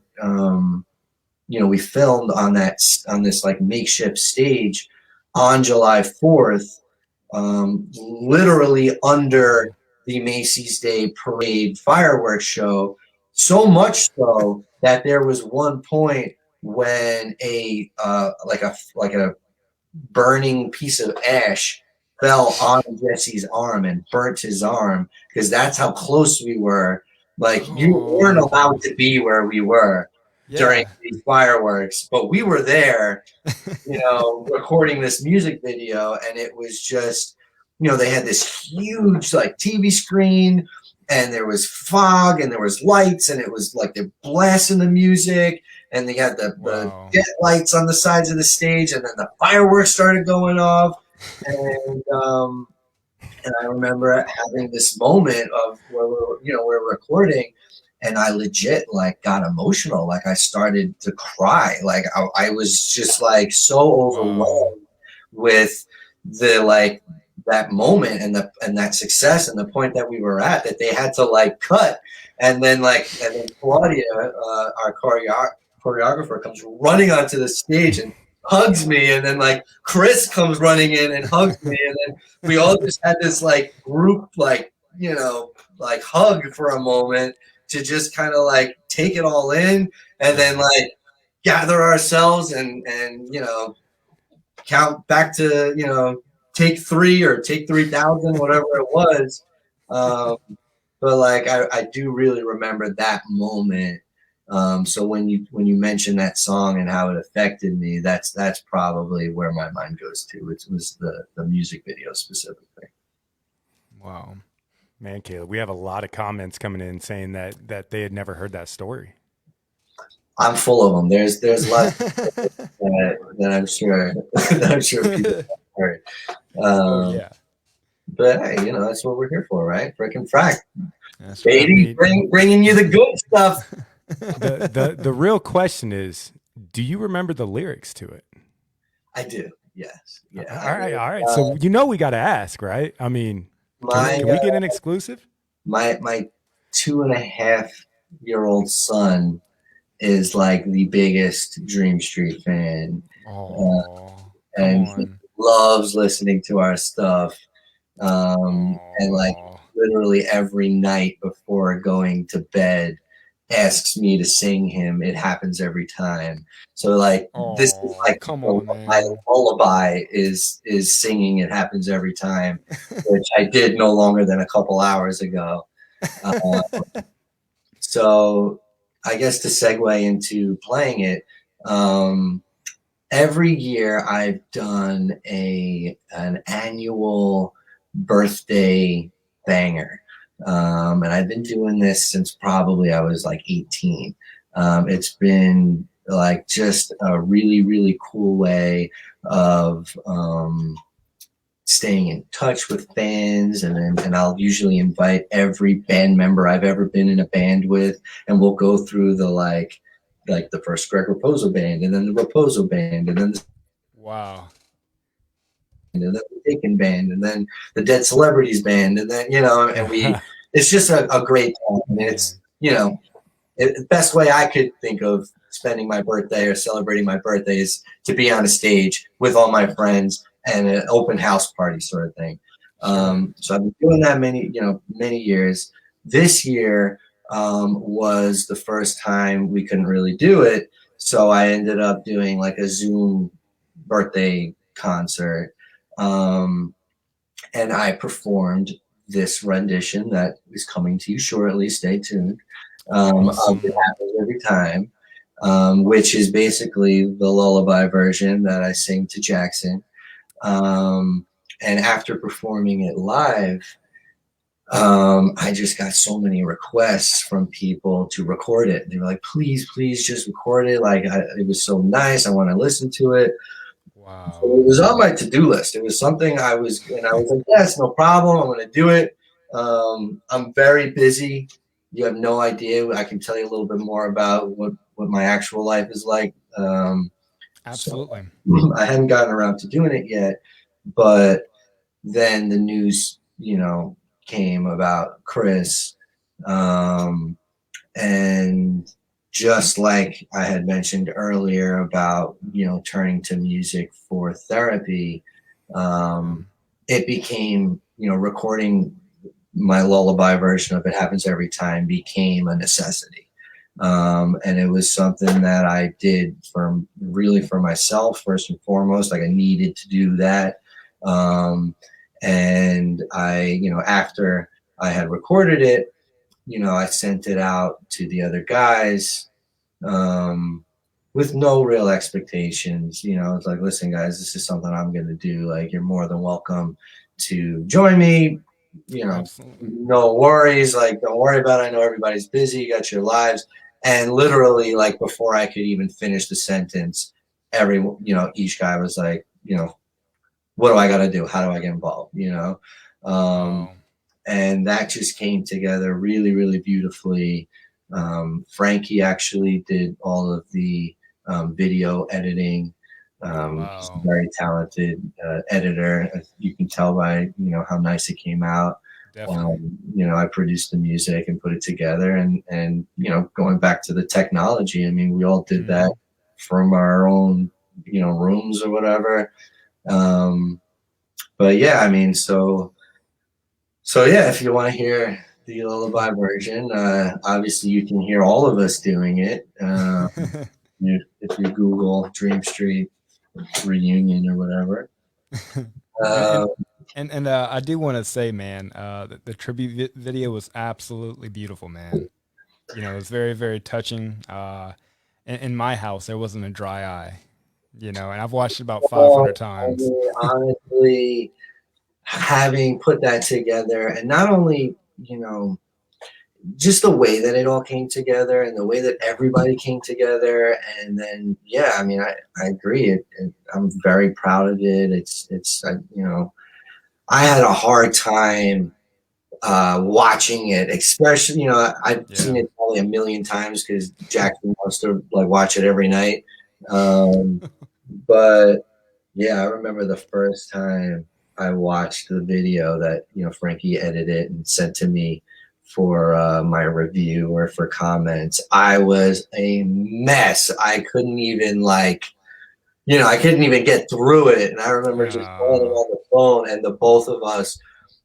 we filmed on this like makeshift stage on July 4th, literally under the Macy's Day Parade fireworks show. So much so that there was one point when a burning piece of ash fell on Jesse's arm and burnt his arm, because that's how close we were. Like, you weren't allowed to be where we were during these fireworks, but we were there, recording this music video, and it was just, they had this huge like TV screen, and there was fog, and there was lights, and it was like they're blasting the music, and they had the jet lights on the sides of the stage, and then the fireworks started going off, and I remember having this moment of where we're recording, and I legit like got emotional. Like, I started to cry. Like, I was just like so overwhelmed with that moment and that success and the point that we were at, that they had to like cut. And then Claudia, our choreographer, comes running onto the stage and hugs me, and then like Chris comes running in and hugs me, and then we all just had this like group like hug for a moment to just kind of like take it all in, and then like gather ourselves and count back to take 3 or take 3,000, whatever it was. But like I do really remember that moment. So when you mention that song and how it affected me, that's probably where my mind goes to. It was the music video specifically. Wow. Man, Caleb, we have a lot of comments coming in saying that they had never heard that story. I'm full of them. There's lots that I'm sure people have heard. But hey, that's what we're here for, right? Frickin' frack, That's baby, bringing you the good stuff. The real question is, do you remember the lyrics to it? I do. Yes. Yeah. All right. So we got to ask, right? I mean, can we get an exclusive? My 2.5-year-old son is like the biggest Dream Street fan, and he loves listening to our stuff. And like literally every night before going to bed asks me to sing him It Happens Every Time. So like this is like my lullaby is singing It Happens Every Time, which I did no longer than a couple hours ago. So I guess to segue into playing it, every year I've done an annual birthday banger. And I've been doing this since probably I was like 18. It's been like just a really, really cool way of staying in touch with fans. And I'll usually invite every band member I've ever been in a band with, and we'll go through the like the first Greg Raposo band, and then the Raposo band, and then Wow. the Taken band, and then the Dead Celebrities band, and then and it's just a great time. I mean, it's the best way I could think of spending my birthday or celebrating my birthday is to be on a stage with all my friends and an open house party sort of thing. So I've been doing that many years. This year was the first time we couldn't really do it, so I ended up doing like a Zoom birthday concert, and I performed this rendition that is coming to you shortly. Stay tuned. Of It Happens Every Time, which is basically the lullaby version that I sing to Jackson. And after performing it live, I just got so many requests from people to record it. They were like, please just record it. Like, it was so nice. I want to listen to it. Wow. So it was on my to-do list. It was something I was like, yes, no problem. I'm going to do it. I'm very busy. You have no idea. I can tell you a little bit more about what my actual life is like. Absolutely. So I hadn't gotten around to doing it yet, but then the news, came about Chris, and just like I had mentioned earlier about, turning to music for therapy, it became, recording my lullaby version of It Happens Every Time became a necessity. And it was something that I did for myself, first and foremost. Like, I needed to do that. And I, after I had recorded it, I sent it out to the other guys, with no real expectations. It's like, listen, guys, this is something I'm going to do. Like, you're more than welcome to join me. Absolutely. No worries. Like, don't worry about it. I know everybody's busy. You got your lives. And literally, like, before I could even finish the sentence, each guy was like, what do I got to do? How do I get involved? Wow. And that just came together really, really beautifully. Frankie actually did all of the video editing. He's a very talented editor. You can tell by how nice it came out. Definitely. I produced the music and put it together, and going back to the technology, I mean, we all did that from our own rooms or whatever. But yeah, I mean, so yeah, if you want to hear the lullaby version, obviously you can hear all of us doing it. If you Google Dream Street reunion or whatever. And I do want to say, man, the tribute video was absolutely beautiful, man. It was very, very touching. In my house, there wasn't a dry eye, and I've watched it about 500 times. I mean, honestly, having put that together, and not only, just the way that it all came together and the way that everybody came together. And then, yeah, I mean, I agree. I'm very proud of it. I had a hard time watching it, especially, I've seen it probably a million times because Jackson wants to like watch it every night. But yeah, I remember the first time I watched the video that, Frankie edited and sent to me for my review or for comments. I was a mess. I couldn't even I couldn't even get through it. And I remember just calling on the phone, and the both of us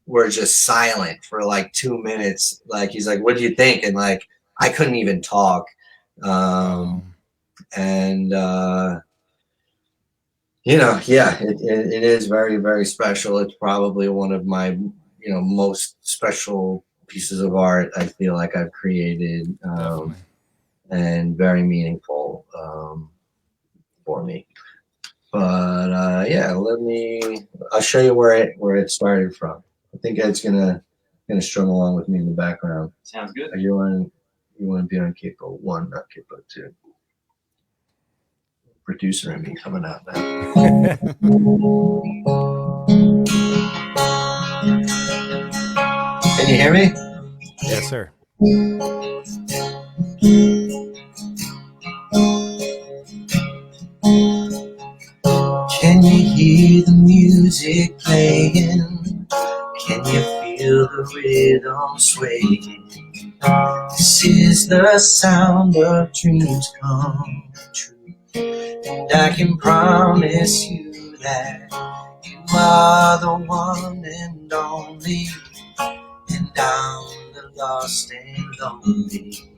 were just silent for like 2 minutes. Like, he's like, what do you think? And like, I couldn't even talk. And, yeah, it is very, very special. It's probably one of my, most special pieces of art I feel like I've created, and very meaningful for me. But yeah, I'll show you where it started from. I think Ed's gonna strum along with me in the background. Sounds good. You want to be on capo 1, not capo 2. producer in me coming out now. Can you hear me? Yes, sir. Can you hear the music playing? Can you feel the rhythm swaying? This is the sound of dreams come true. And I can promise you that you are the one and only. And I'm the lost and lonely.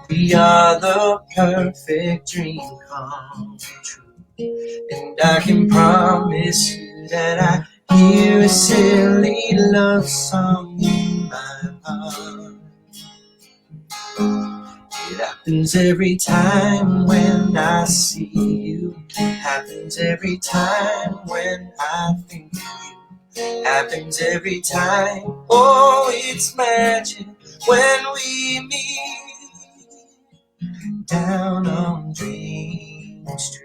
We are the perfect dream come true. And I can promise you that I hear a silly love song in my heart. It happens every time when I see you. Happens every time when I think of you. Happens every time. Oh, it's magic when we meet down on Dream Street.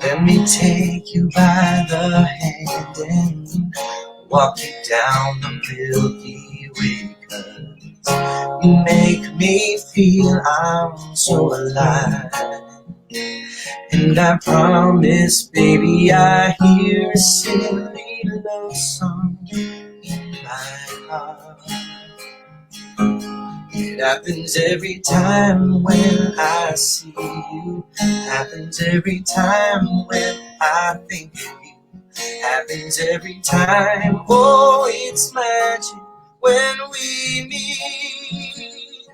Let me take you by the hand and walk you down the Milky Way, 'cause you make me feel I'm so alive. And I promise, baby, I hear a silly love song in my heart. It happens every time when I see you. Happens every time when I think of you. Happens every time. Oh, it's magic when we meet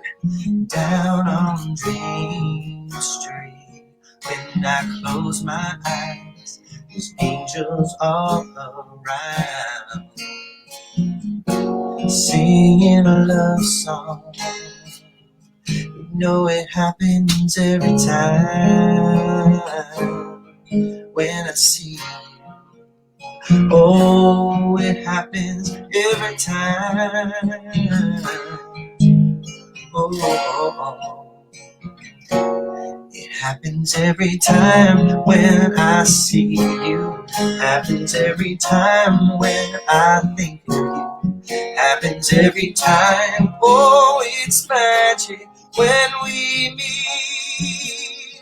down on Dream Street. When I close my eyes, there's angels all around, singing a love song. You know it happens every time when I see you. Oh, it happens every time. Oh, oh, oh. It happens every time when I see you. Happens every time when I think of you. Happens every time. Oh, it's magic when we meet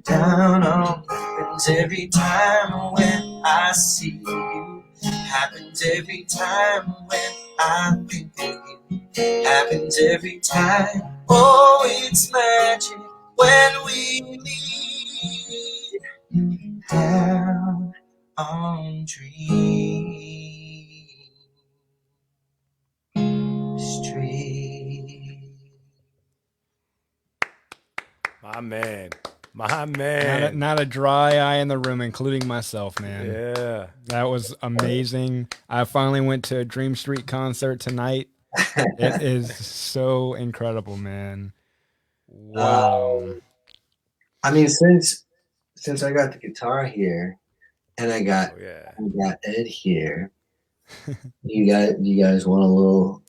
down on. Happens every time when I see you. Happens every time when I think of you. Happens every time. Oh, it's magic when we meet down on Dream Street. My man. My man. Not a dry eye in the room, including myself, man. Yeah. That was amazing. I finally went to a Dream Street concert tonight. It is so incredible, man. Wow. I mean, since I got the guitar here, and I got Ed here, you guys want a little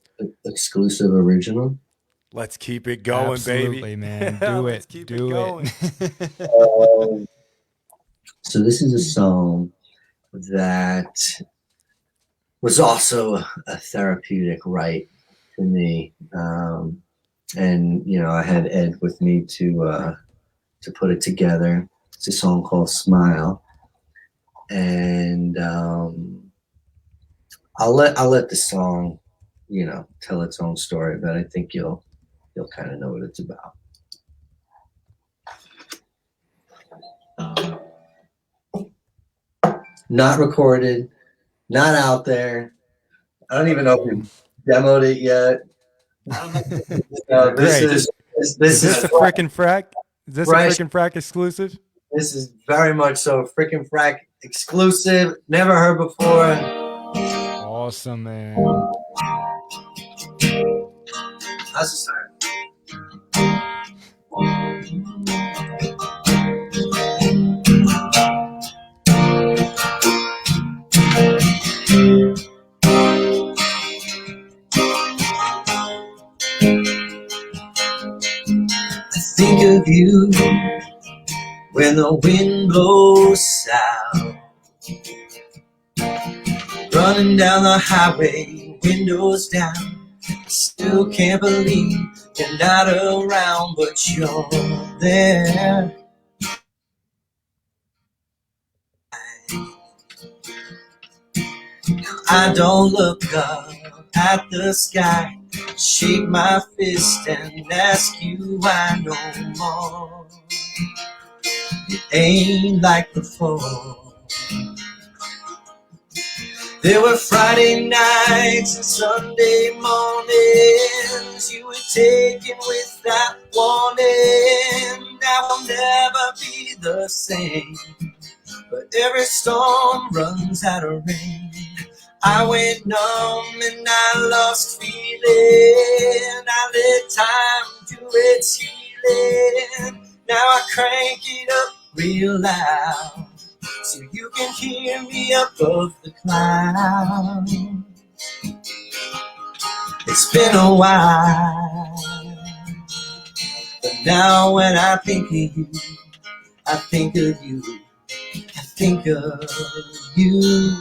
exclusive original? Let's keep it going, Absolutely, baby. man. Do Let's it. keep Do it going. So this is a song that was also a therapeutic write for me, and I had Ed with me to put it together. It's a song called "Smile," and I'll let the song, tell its own story, but I think you'll kind of know what it's about. Not recorded, not out there. I don't even know if we demoed it yet. This is a frickin' frack? Is this fresh. a frickin' frack exclusive? This is very much so frickin' frack exclusive. Never heard before. Awesome, man. How's it start? you when the wind blows south. Running down the highway, windows down. Still can't believe you're not around, but you're there. I don't look up at the sky, shake my fist and ask you why no more. It ain't like before. There were Friday nights and Sunday mornings you were taken without warning. Now I'll never be the same, but every storm runs out of rain. I went numb and I lost feeling. I let time do its healing. Now I crank it up real loud so you can hear me above the clouds. It's been a while, but now when I think of you, I think of you, I think of you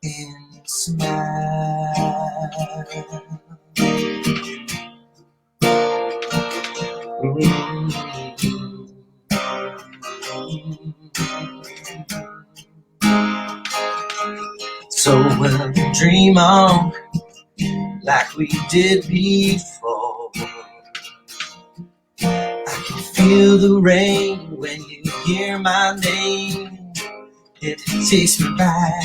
and smile. So we'll dream on like we did before. I can feel the rain when you hear my name. It takes me back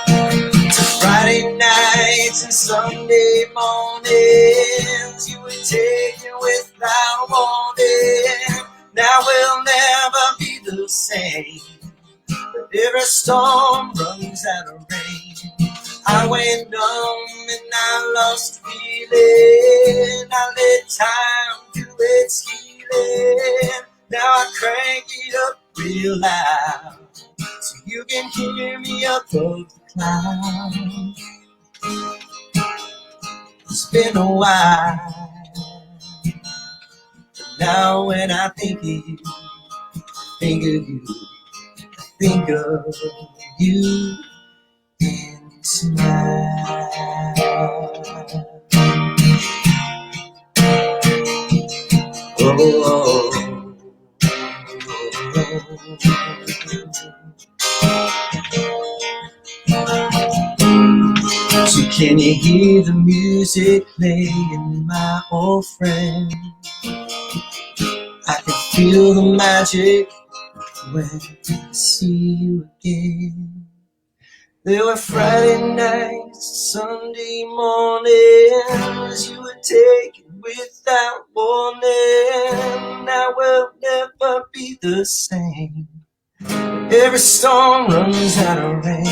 to Friday nights and Sunday mornings. You were taken without warning. Now we'll never be the same, but every storm runs out of rain. I went numb and I lost feeling. I let time do its healing. Now I crank it up real loud so you can hear me above the clouds. It's been a while, but now when I think of you, I think of you, I think of you and smile. Oh. So can you hear the music playing, my old friend? I can feel the magic when I see you again. There were Friday nights, Sunday mornings you were taken without warning. Now we'll never be the same. Every storm runs out of rain.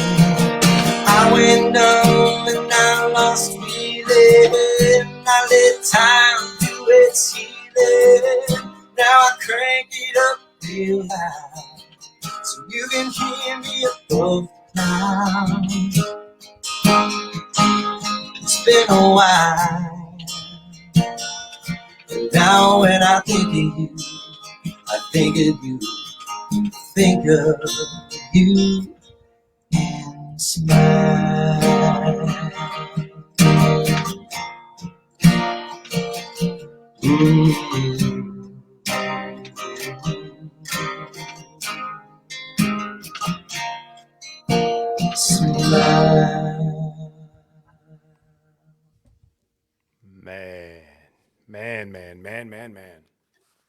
I went numb and I lost feeling. I let time do its healing. Now I crank it up real loud so you can hear me above the clouds. It's been a while, but now when I think of you, I think of you, think of you and smile. Smile. Man.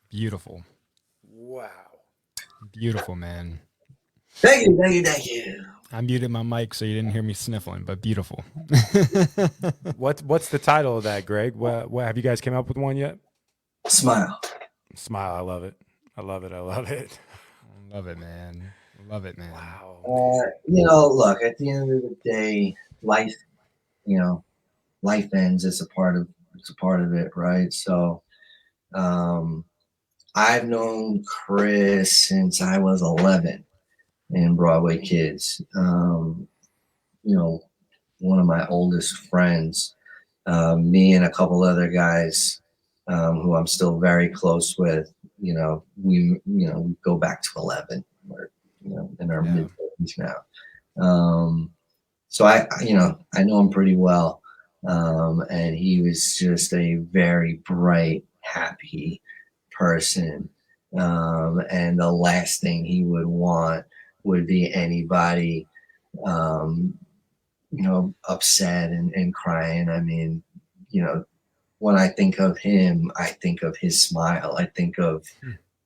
Beautiful. Wow. Beautiful, man. Thank you. I muted my mic so you didn't hear me sniffling, but beautiful. What's the title of that, Greg? What have you guys came up with one yet? Smile. Smile. I love it. Love it, man. Love it, man. Wow. Look, at the end of the day, life ends. It's a part of it, right? So, I've known Chris since I was 11 in Broadway Kids. One of my oldest friends, me and a couple other guys who I'm still very close with, we go back to 11. We're, in our mid 30s now. So I know him pretty well. And he was just a very bright, happy person. And the last thing he would want would be anybody, upset and crying. I mean, when I think of him, I think of his smile. I think of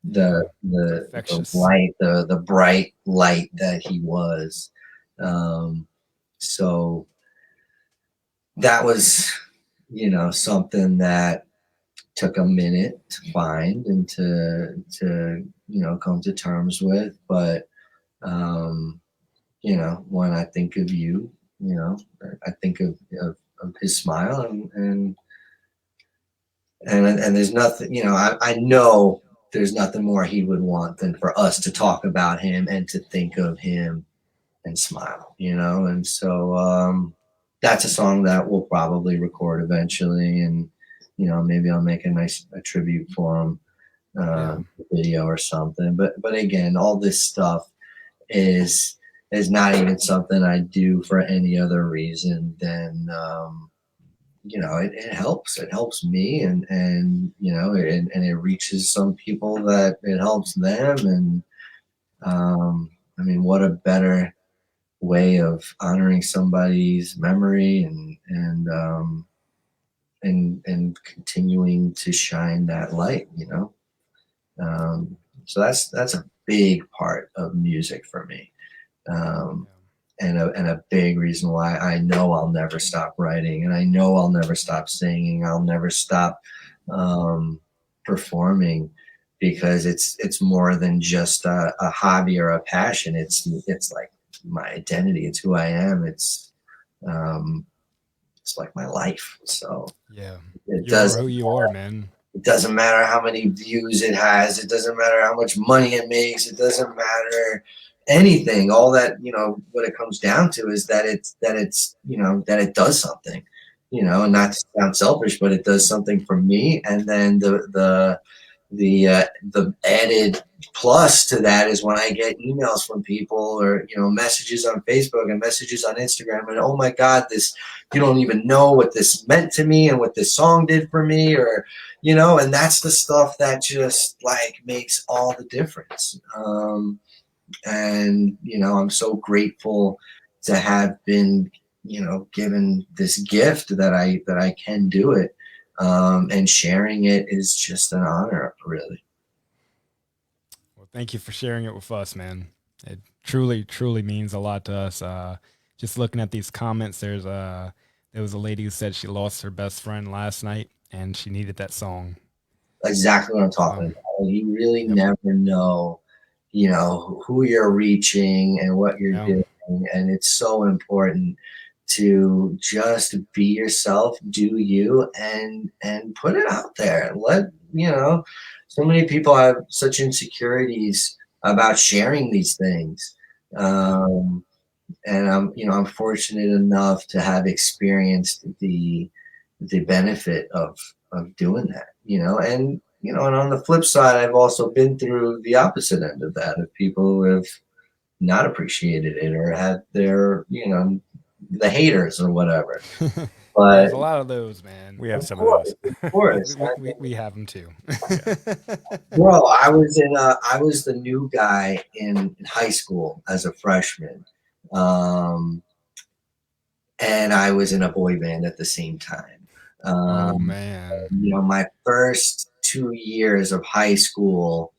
the light, the bright light that he was. So that was, something that took a minute to find and to come to terms with. But when I think of you, I think of his smile, and there's nothing, I know there's nothing more he would want than for us to talk about him and to think of him and smile, and so that's a song that we'll probably record eventually, and maybe I'll make a tribute for him, video or something. But again, all this stuff is not even something I do for any other reason than it helps me, and it reaches some people that it helps them, and I mean, what a better way of honoring somebody's memory and continuing to shine that light, so that's a big part of music for me, and a big reason why I know I'll never stop writing, and I know I'll never stop singing, I'll never stop performing, because it's more than just a hobby or a passion. It's like my identity. It's who I am. It's like my life. So it does who you are, man. It doesn't matter how many views it has. It doesn't matter how much money it makes. It doesn't matter anything. All that, what it comes down to is that it does something, and not to sound selfish, but it does something for me. And then the added plus to that is when I get emails from people, or messages on Facebook and messages on Instagram, and oh my God, you don't even know what this meant to me and what this song did for me, or and that's the stuff that just like makes all the difference. And I'm so grateful to have been given this gift that I can do it. And sharing it is just an honor, really. Well, thank you for sharing it with us, man. It truly means a lot to us. Just looking at these comments, there was a lady who said she lost her best friend last night and she needed that song. Exactly what I'm talking about. You really never know, who you're reaching and what you're doing. And it's so important to just be yourself, do you, and put it out there. Let so many people have such insecurities about sharing these things, and I'm fortunate enough to have experienced the benefit of doing that, and and on the flip side, I've also been through the opposite end of that, of people who have not appreciated it or had their the haters or whatever. But there's a lot of those, man. We have some of those. Of course. we have them too. Bro, I was the new guy in high school as a freshman. And I was in a boy band at the same time. Oh man. My first 2 years of high school,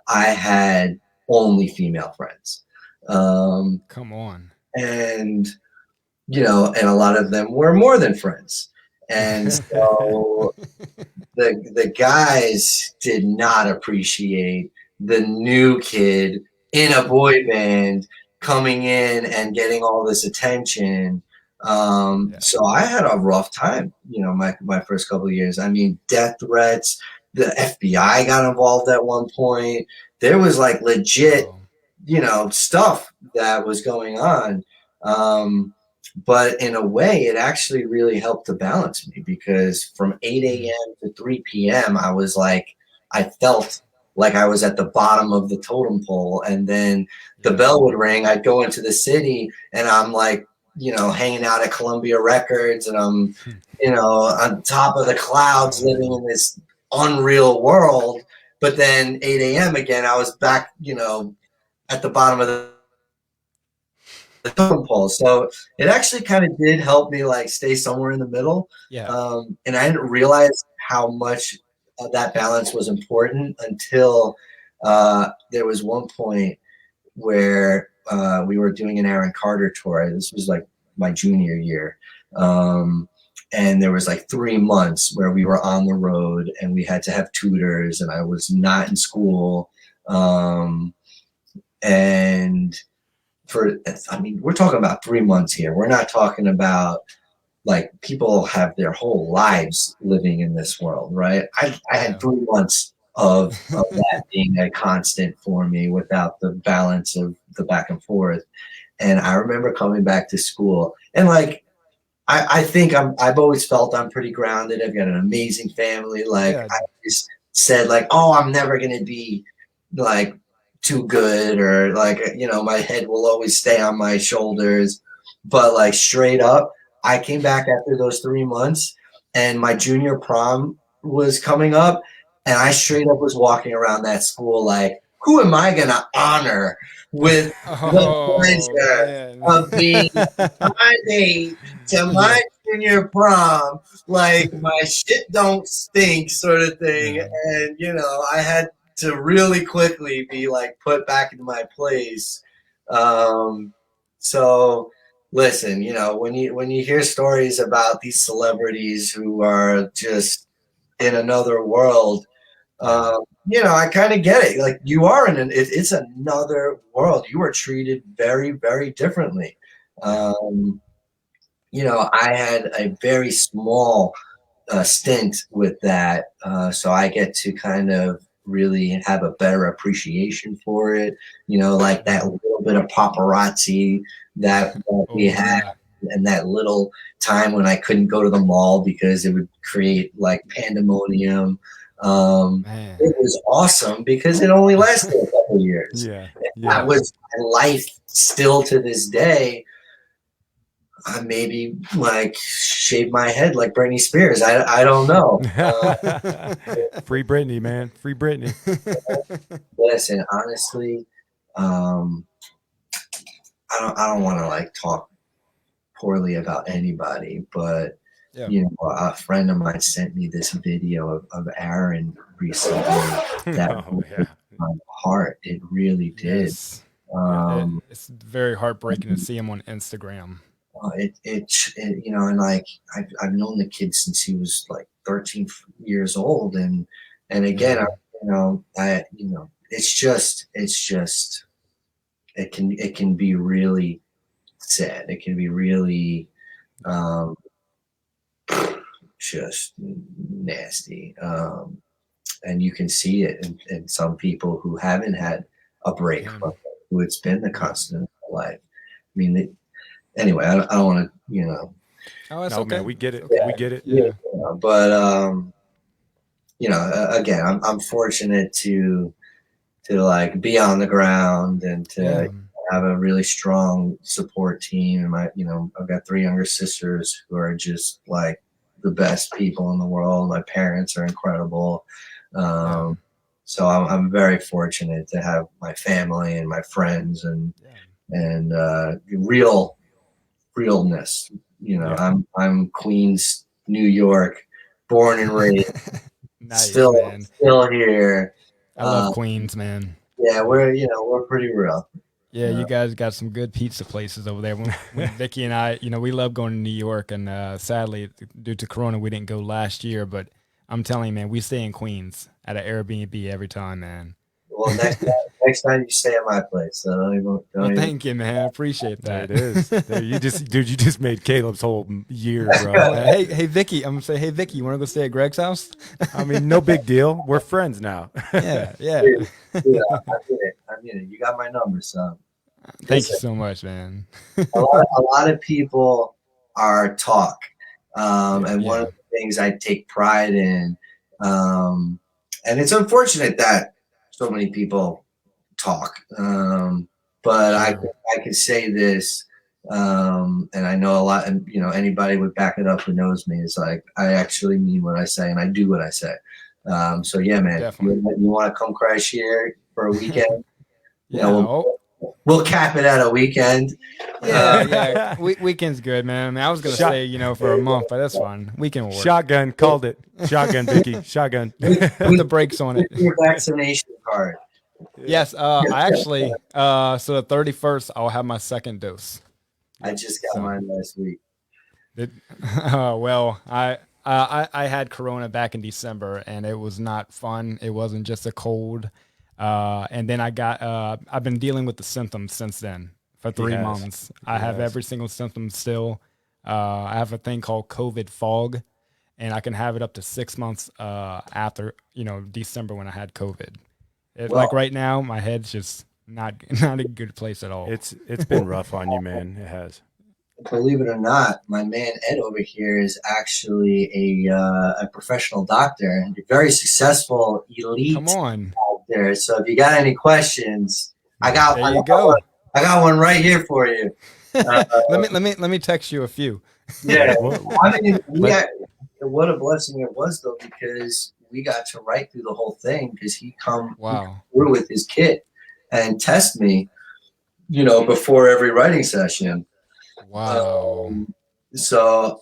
I had only female friends. Come on. And and a lot of them were more than friends. And so the guys did not appreciate the new kid in a boy band coming in and getting all this attention. So I had a rough time, my first couple of years. I mean, death threats, the FBI got involved at one point. There was like legit, stuff that was going on. But in a way, it actually really helped to balance me, because from 8 a.m. to 3 p.m., I felt like I was at the bottom of the totem pole. And then the bell would ring. I'd go into the city and I'm like, you know, hanging out at Columbia Records, and I'm, you know, on top of the clouds living in this unreal world. But then 8 a.m. again, I was back, you know, at the bottom of the totem pole. So it actually kind of did help me like stay somewhere in the middle. Yeah. And I didn't realize how much that balance was important until there was one point where we were doing an Aaron Carter tour. This was like my junior year. And there was like 3 months where we were on the road and we had to have tutors and I was not in school. And I mean, we're talking about 3 months here. We're not talking about like people have their whole lives living in this world, right? I had 3 months of that being a constant for me without the balance of the back and forth. And I remember coming back to school and like, I think I've always felt I'm pretty grounded. I've got an amazing family. Like I just said like, oh, I'm never going to be like too good, or like, you know, my head will always stay on my shoulders. But like straight up, I came back after those 3 months and my junior prom was coming up. And I straight up was walking around that school like, who am I going to honor with the pleasure of being invited to my junior prom? Like, my shit don't stink sort of thing. And, you know, I had to really quickly be like put back into my place. So listen, you know, when you hear stories about these celebrities who are just in another world, you know, I kind of get it. Like you are it's another world. You are treated very, very differently. You know, I had a very small stint with that, so I get to kind of really have a better appreciation for it. You know, like that little bit of paparazzi that we had, and that little time when I couldn't go to the mall because it would create like pandemonium. It was awesome because it only lasted a couple years. That was my life still to this day. I maybe like shave my head like Britney Spears. I don't know. Free Britney, man. Free Britney. Listen, honestly, I don't want to like talk poorly about anybody, but you know, a friend of mine sent me this video of Aaron recently that my heart. It really did. Yes. It's very heartbreaking to see him on Instagram. It you know, and like I've known the kid since he was like 13 years old, and again, you know, it's just it can be really sad. It can be really just nasty, and you can see it in some people who haven't had a break from it, who it's been the constant of their life. I mean, anyway, I don't want to, you know. Oh, that's no, okay. Man, we get it. Yeah, we get it. Yeah. But you know, again, I'm fortunate to like be on the ground and to have a really strong support team. And you know, I've got 3 younger sisters who are just like the best people in the world. My parents are incredible. So I'm very fortunate to have my family and my friends and realness. You know, I'm Queens, New York, born and raised. Nice, still here. I love Queens, man. Yeah, we're pretty real. Yeah, you guys got some good pizza places over there. When Vicky and I, you know, we love going to New York, and sadly, due to Corona, we didn't go last year. But I'm telling you, man, we stay in Queens at an Airbnb every time, man. Well, next time you stay at my place, so don't even. Thank you, man. I appreciate that. It is. You just made Caleb's whole year, bro. Hey, Vicky, I'm gonna say, hey, Vicky, you want to go stay at Greg's house? I mean, no big deal. We're friends now. Yeah. Dude, I mean it. You got my number, so. Thank you so much, man. a lot of people are talk, and one of the things I take pride in, and it's unfortunate that so many people talk. But I could say this, and I know a lot, and you know, anybody would back it up who knows me is like, I actually mean what I say and I do what I say. So yeah, man, Definitely. you want to come crash here for a weekend? You Yeah. know, we'll cap it at a weekend. Yeah. Weekend's good, man. I mean, I was gonna say, you know, for a month, but that's fine. Weekend will work. Shotgun, called it. Shotgun, Vicky. Shotgun. Put the brakes on it. Your vaccination card. Yes, I actually, so the 31st, I'll have my second dose. I just got mine last week. Well, I had Corona back in December, and it was not fun. It wasn't just a cold. And then I've been dealing with the symptoms since then for 3 months. I have every single symptom still. I have a thing called COVID fog, and I can have it up to 6 months after, you know, December when I had COVID. Like right now, my head's just not a good place at all. It's been rough on you, man. It has. Believe it or not, my man Ed over here is actually a professional doctor, a very successful elite Come on. doctor. So if you got any questions, I got one right here for you. Let me text you a few. Yeah, I mean, what a blessing it was though, because we got to write through the whole thing because he come through with his kit and test me, you know, before every writing session. Wow. So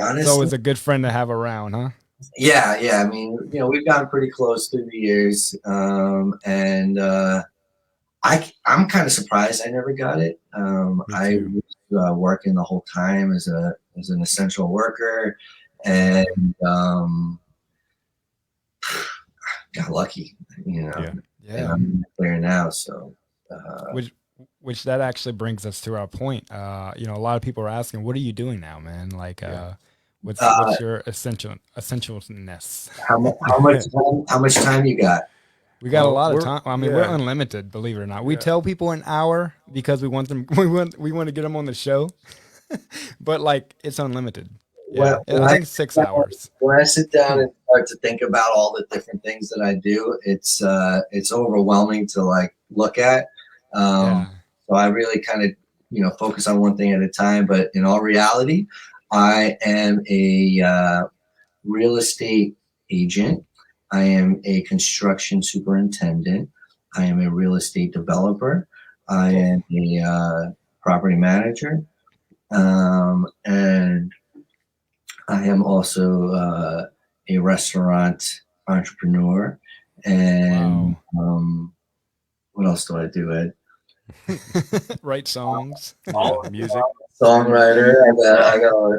honestly, it's always a good friend to have around, huh? Yeah. I mean, you know, we've gotten pretty close through the years, and I'm kind of surprised I never got it. I was working the whole time as an essential worker, and got lucky, you know. Yeah. And I'm clear now, so. Which that actually brings us to our point. You know, a lot of people are asking, "What are you doing now, man? Like, what's your essentialness?" How much time you got? We got a lot of time. I mean, we're unlimited, believe it or not. We tell people an hour because we want them. We want to get them on the show, but like it's unlimited. Yeah, I think 6 hours. When I sit down and start to think about all the different things that I do, it's overwhelming to like look at. So I really kind of, you know, focus on one thing at a time. But in all reality, I am a real estate agent. I am a construction superintendent. I am a real estate developer. I am a property manager. And I am also a restaurant entrepreneur. And what else do I do, Ed? Write songs, music, songwriter.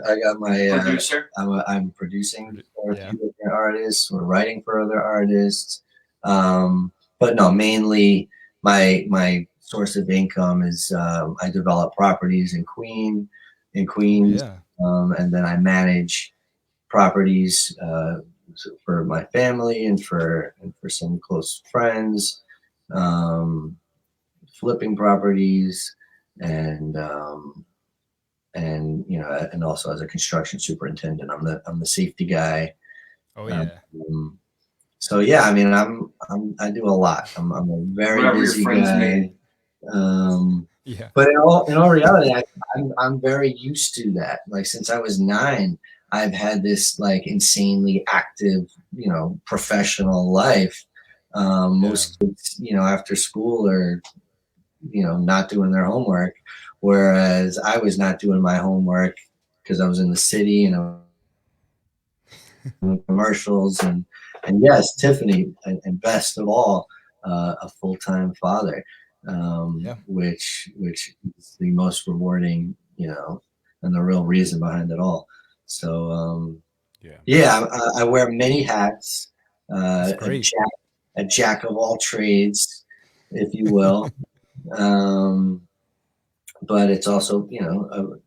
I got my producer. I'm producing for a few different artists. We're writing for other artists. But no, mainly my source of income is I develop properties in Queens, and then I manage properties for my family and for some close friends. Flipping properties and you know, and also as a construction superintendent, I'm the safety guy. Oh yeah. So yeah, I mean, I do a lot. I'm a very busy guy. But in all reality, I'm very used to that. Like since I was 9, I've had this like insanely active, you know, professional life. Most kids, you know, after school are, you know, not doing their homework, whereas I was not doing my homework because I was in the city, you know, commercials and yes, Tiffany, and best of all, a full-time father, which is the most rewarding, you know, and the real reason behind it all. So I wear many hats, a jack of all trades, if you will. But it's also, you know,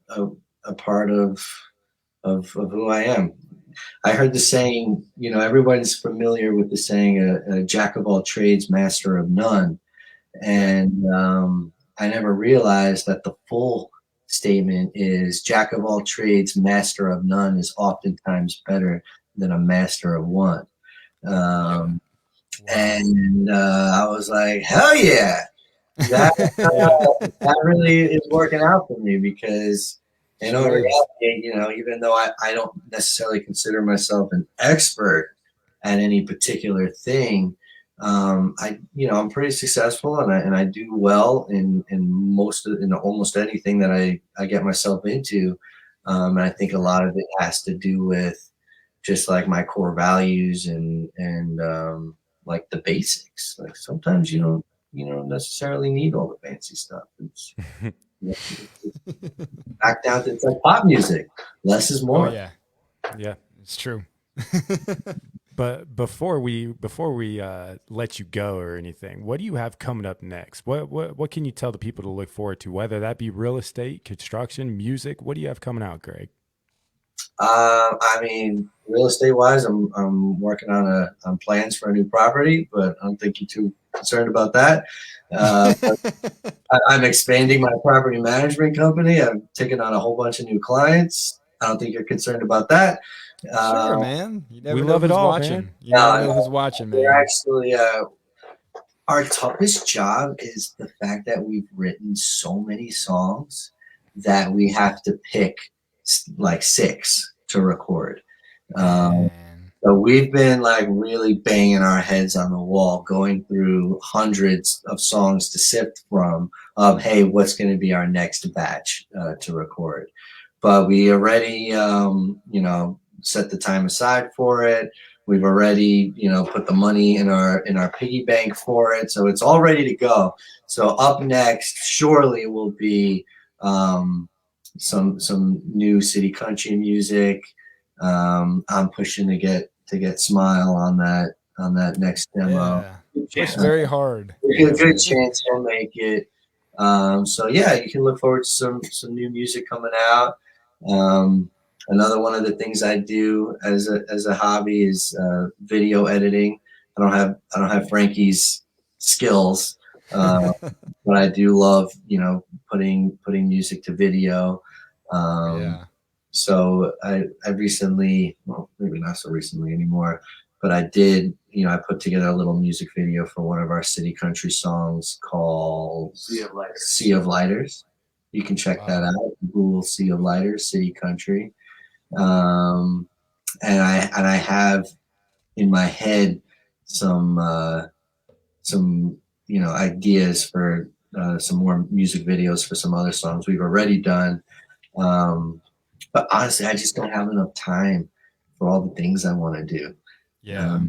a part of who I am. I heard the saying, you know, everyone's familiar with the saying, a jack of all trades, master of none. And I never realized that the full statement is jack of all trades, master of none is oftentimes better than a master of one. And I was like, hell yeah. That, that really is working out for me because in reality, even though I don't necessarily consider myself an expert at any particular thing, I'm pretty successful and I do well in almost anything that I get myself into. And I think a lot of it has to do with just like my core values and like the basics. Like sometimes you don't necessarily need all the fancy stuff. It's back down to it's like pop music. Less is more. Oh yeah, Yeah. it's true. But before we let you go or anything, what do you have coming up next? What can you tell the people to look forward to? Whether that be real estate, construction, music, what do you have coming out, Greg? I mean, real estate wise, I'm working on plans for a new property, but I don't think you're too concerned about that. I'm expanding my property management company. I'm taking on a whole bunch of new clients. I don't think you're concerned about that. Sure, man. You never we know love it who's all, watching. man. You never know who's watching, man. We're actually our toughest job is the fact that we've written so many songs that we have to pick like 6 to record. So we've been like really banging our heads on the wall, going through hundreds of songs to sift from of, hey, what's going to be our next batch to record. But we already, set the time aside for it. We've already, put the money in our piggy bank for it. So it's all ready to go. So up next, surely will be some new city country music. I'm pushing to get Smile on that next demo. Yeah. It's very hard. A good chance he'll make it. So yeah, you can look forward to some new music coming out. Another one of the things I do as a hobby is video editing. I don't have Frankie's skills, but I do love putting music to video. So I recently, well, maybe not so recently anymore, but I did, I put together a little music video for one of our city country songs called Sea of Lighters. You can check that out. Google Sea of Lighters, City Country. And I have in my head some ideas for some more music videos for some other songs we've already done. But honestly, I just don't have enough time for all the things I want to do. Yeah.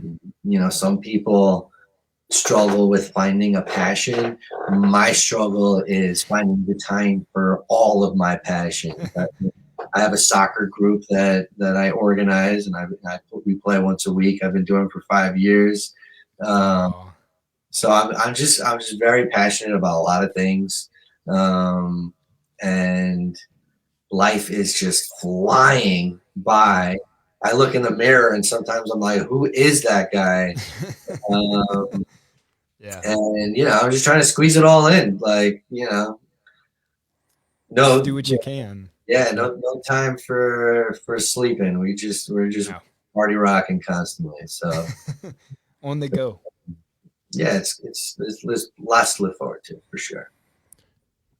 Some people struggle with finding a passion. My struggle is finding the time for all of my passion. I have a soccer group that I organize, and we play once a week. I've been doing it for 5 years. So I'm just very passionate about a lot of things, and life is just flying by. I look in the mirror and sometimes I'm like, who is that guy? Yeah. And I'm just trying to squeeze it all in. Like, no, just do what you can. Yeah, no time for sleeping. We're just party rocking constantly. So on the go. Yeah, it's lots to look forward to for sure.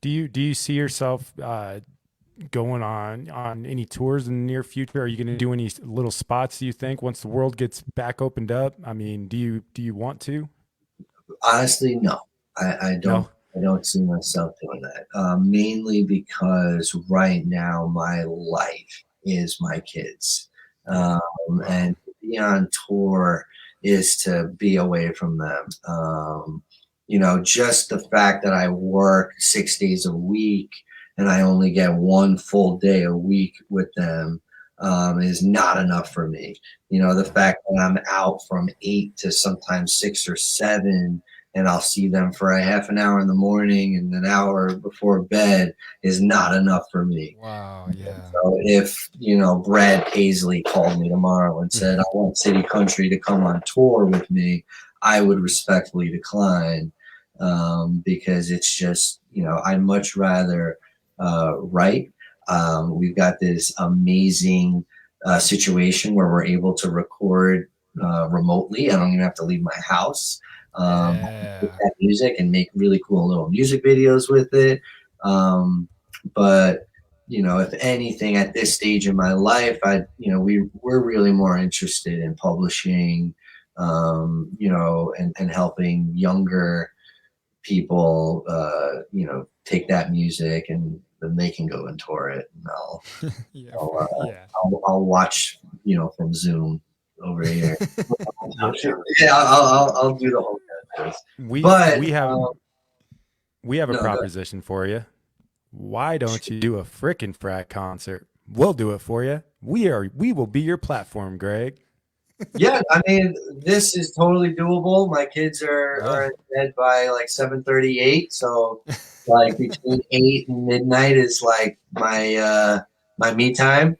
Do you see yourself going on any tours in the near future? Are you going to do any little spots, do you think, once the world gets back opened up? I mean, do you want to? Honestly, no. I don't. No? I don't see myself doing that. Mainly because right now my life is my kids, and to be on tour is to be away from them. Just the fact that I work 6 days a week and I only get 1 full day a week with them is not enough for me. The fact that I'm out from 8 to sometimes 6 or 7, and I'll see them for a half an hour in the morning and an hour before bed is not enough for me. Wow, yeah. So if, Brad Paisley called me tomorrow and said, I want City Country to come on tour with me, I would respectfully decline, because it's just, I'd much rather write. We've got this amazing situation where we're able to record remotely. I don't even have to leave my house. Yeah. With that music and make really cool little music videos with it. But you know, if anything, at this stage in my life, we're really more interested in publishing, you know, and helping younger people, you know, take that music and then they can go and tour it. And Yeah. I'll, Yeah. I'll watch, you know, from Zoom over here. I'm sure. Yeah, I'll do the whole thing. We But we have we have a no, proposition for you. Why don't you do a frickin' frat concert? We'll do it for you. We will be your platform, Greg. yeah, I mean, this is totally doable. My kids are Yeah. are in bed by like 7:38, so like between 8 and midnight is like my me time.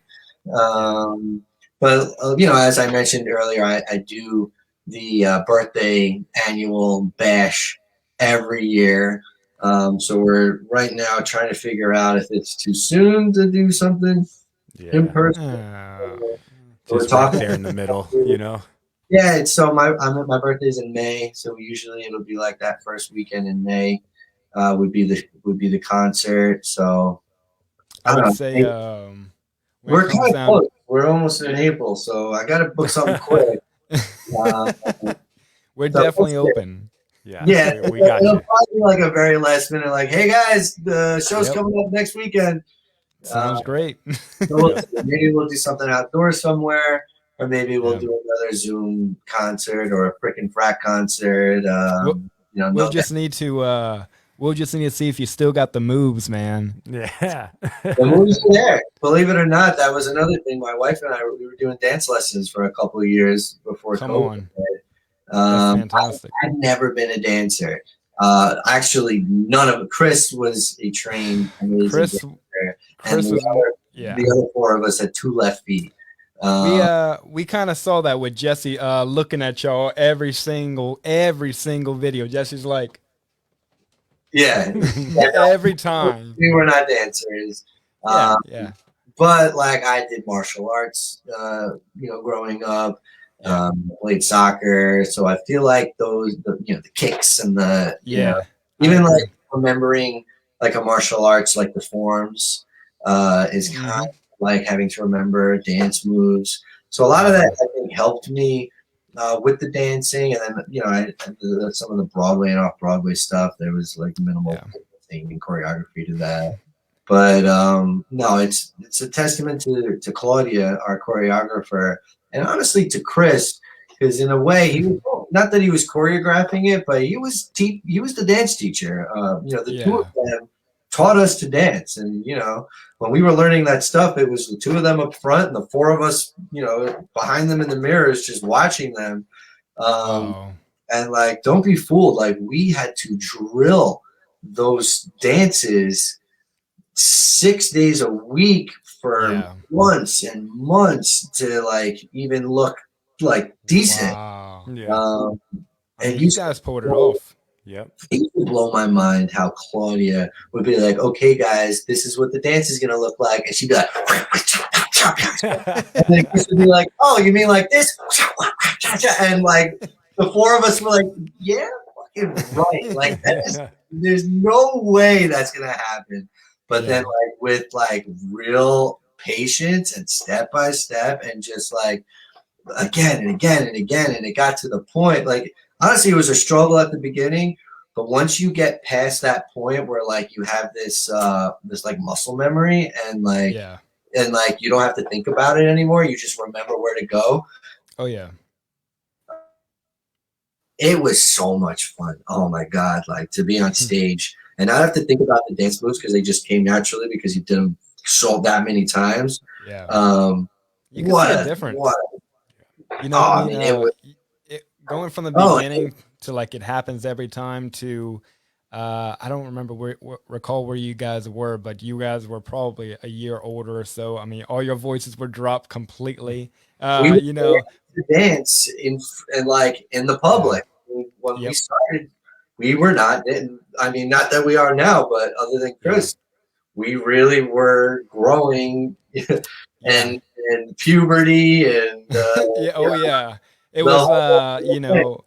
Um, but you know, as I mentioned earlier, I do the birthday annual bash every year. So we're right now trying to figure out if it's too soon to do something in Yeah. person. We're Just right talking. there in the middle, you know? Yeah, it's so my birthday's in May, so usually it'll be like that first weekend in May would be the concert. So I I don't would know. say when it We're comes kind of down close. We're almost in April, so I got to book something quick. Uh, we're so we'll definitely see. open. Yeah. Yeah, We got it'll you. probably be like a very last minute, like, hey guys, the show's Yep. coming up next weekend. Sounds great. So we'll see. Maybe we'll do something outdoors somewhere, or maybe we'll Yeah. do another Zoom concert or a freaking frat concert. We'll, You know, we'll no, just need to see if you still got the moves, man. Yeah. the moves are there. Believe it or not, that was another thing. My wife and I we were doing dance lessons for a couple of years before Come COVID. on. That's fantastic. I'd never been a dancer. Actually, none of Chris was a trained amazing Chris dancer, and Chris was yeah. the other four of us had two left feet. We kind of saw that with Jesse looking at y'all every single video. Jesse's like Yeah, every time. we were not dancers. Yeah, yeah. But like I did martial arts, you know, growing up. Yeah. Played soccer, so I feel like you know, the kicks and the, you know, Yeah. even like remembering like a martial arts, like the forms, is kind Mhm. of like having to remember dance moves. So a lot of that I think helped me with the dancing, and then you know, I did some of the Broadway and off Broadway stuff. There was like minimal thing and choreography to that. But no, it's a testament to Claudia, our choreographer, and honestly to Chris, because in a way he was, not that he was choreographing it, but he was the dance teacher. You know, the two of them taught us to dance, and you know, when we were learning that stuff, it was the two of them up front and the four of us, you know, behind them in the mirrors, just watching them. And like, don't be fooled. Like, we had to drill those dances 6 days a week for months and months to like even look like decent. Wow. And you guys pulled it off. Yep. It would blow my mind how Claudia would be like, okay, guys, this is what the dance is going to look like. And she'd be like, and then Chris would be like, oh, you mean like this? And like the four of us were like, yeah, fucking right. Like, there's no way that's going to happen. But then like with like real patience and step by step and just like again and again and again. And it got to the point, like, honestly, it was a struggle at the beginning. But once you get past that point where like you have this like muscle memory and like you don't have to think about it anymore, you just remember where to go. Oh yeah. It was so much fun. Oh my God. Like to be on stage and not have to think about the dance moves because they just came naturally because you did them that many times. Yeah. You can see a difference. You know, going from the beginning to like it happens every time to I don't remember recall where you guys were, but you guys were probably a year older or so. I mean, all your voices were dropped completely. You know, dance in the public. When we started, we were not. I mean, not that we are now, but other than Chris, we really were growing and puberty and It The was, whole you thing. know,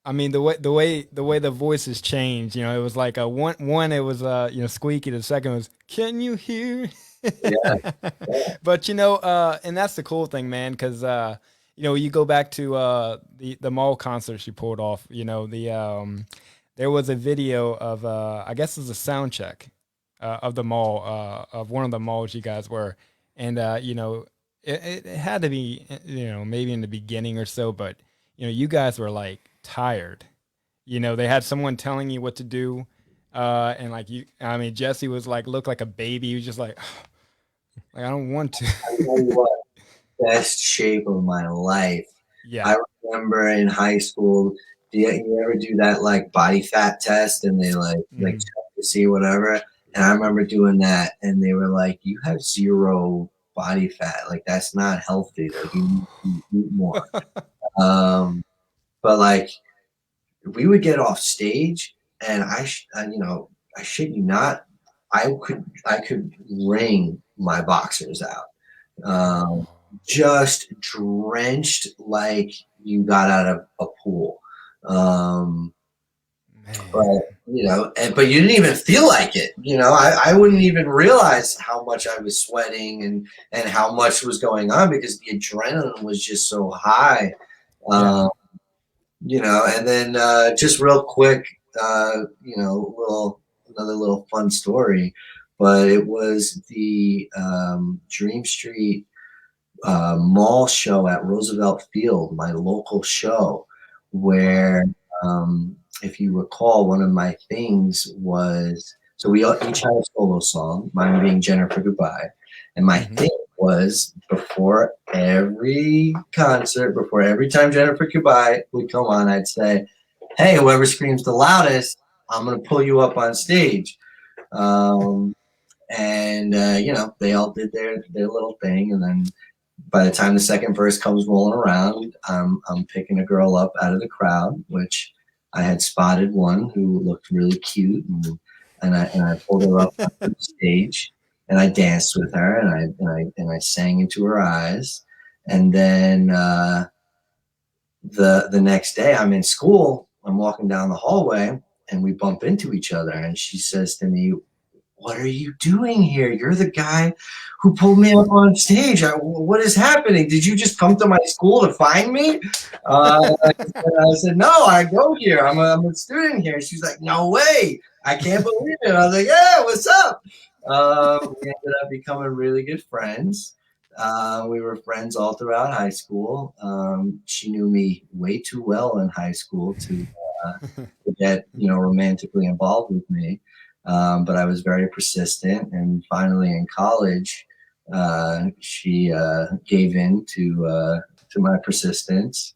I mean, the voices changed. You know, it was like a one. It was, squeaky. The second was, "Can you hear?" Yeah, But and that's the cool thing, man, because you go back to the mall concerts you pulled off. There was a video of I guess it was a sound check of the mall of one of the malls you guys were, and it had to be maybe in the beginning or so, but you guys were like tired. They had someone telling you what to do, and like I mean, Jesse was like looked like a baby. He was just like I don't want to. I tell you what, best shape of my life. Yeah. I remember in high school, you ever do that like body fat test and they like Mhm. check to see whatever? And I remember doing that and they were like, you have zero body fat. Like that's not healthy. Like you need to eat more. Um, but like we would get off stage and I shit you not, I could wring my boxers out. Um, Oh, just drenched like you got out of a pool. Um, man. but but you didn't even feel like it. I wouldn't even realize how much I was sweating and how much was going on because the adrenaline was just so high. Yeah. Um, and then just real quick, another little fun story, but it was the Dream Street mall show at Roosevelt Field, my local show, where, Wow. if you recall, one of my things was so we each had a solo song, mine being Jennifer Goodbye. And my Hmm. thing was before every concert, before every time Jennifer Goodbye would come on, I'd say, hey, whoever screams the loudest, I'm going to pull you up on stage. Um, and they all did their little thing, and then by the time the second verse comes rolling around, I'm picking a girl up out of the crowd, which I had spotted one who looked really cute, and I pulled her up onto the stage, and I danced with her, and I sang into her eyes, and then the next day I'm in school, I'm walking down the hallway, and we bump into each other, and she says to me, what are you doing here? You're the guy who pulled me up on stage. What is happening? Did you just come to my school to find me? I said, no, I go here. I'm a student here. She's like, no way. I can't believe it. I was like, yeah, what's up? We ended up becoming really good friends. We were friends all throughout high school. She knew me way too well in high school to get romantically involved with me. But I was very persistent, and finally in college, she gave in to my persistence,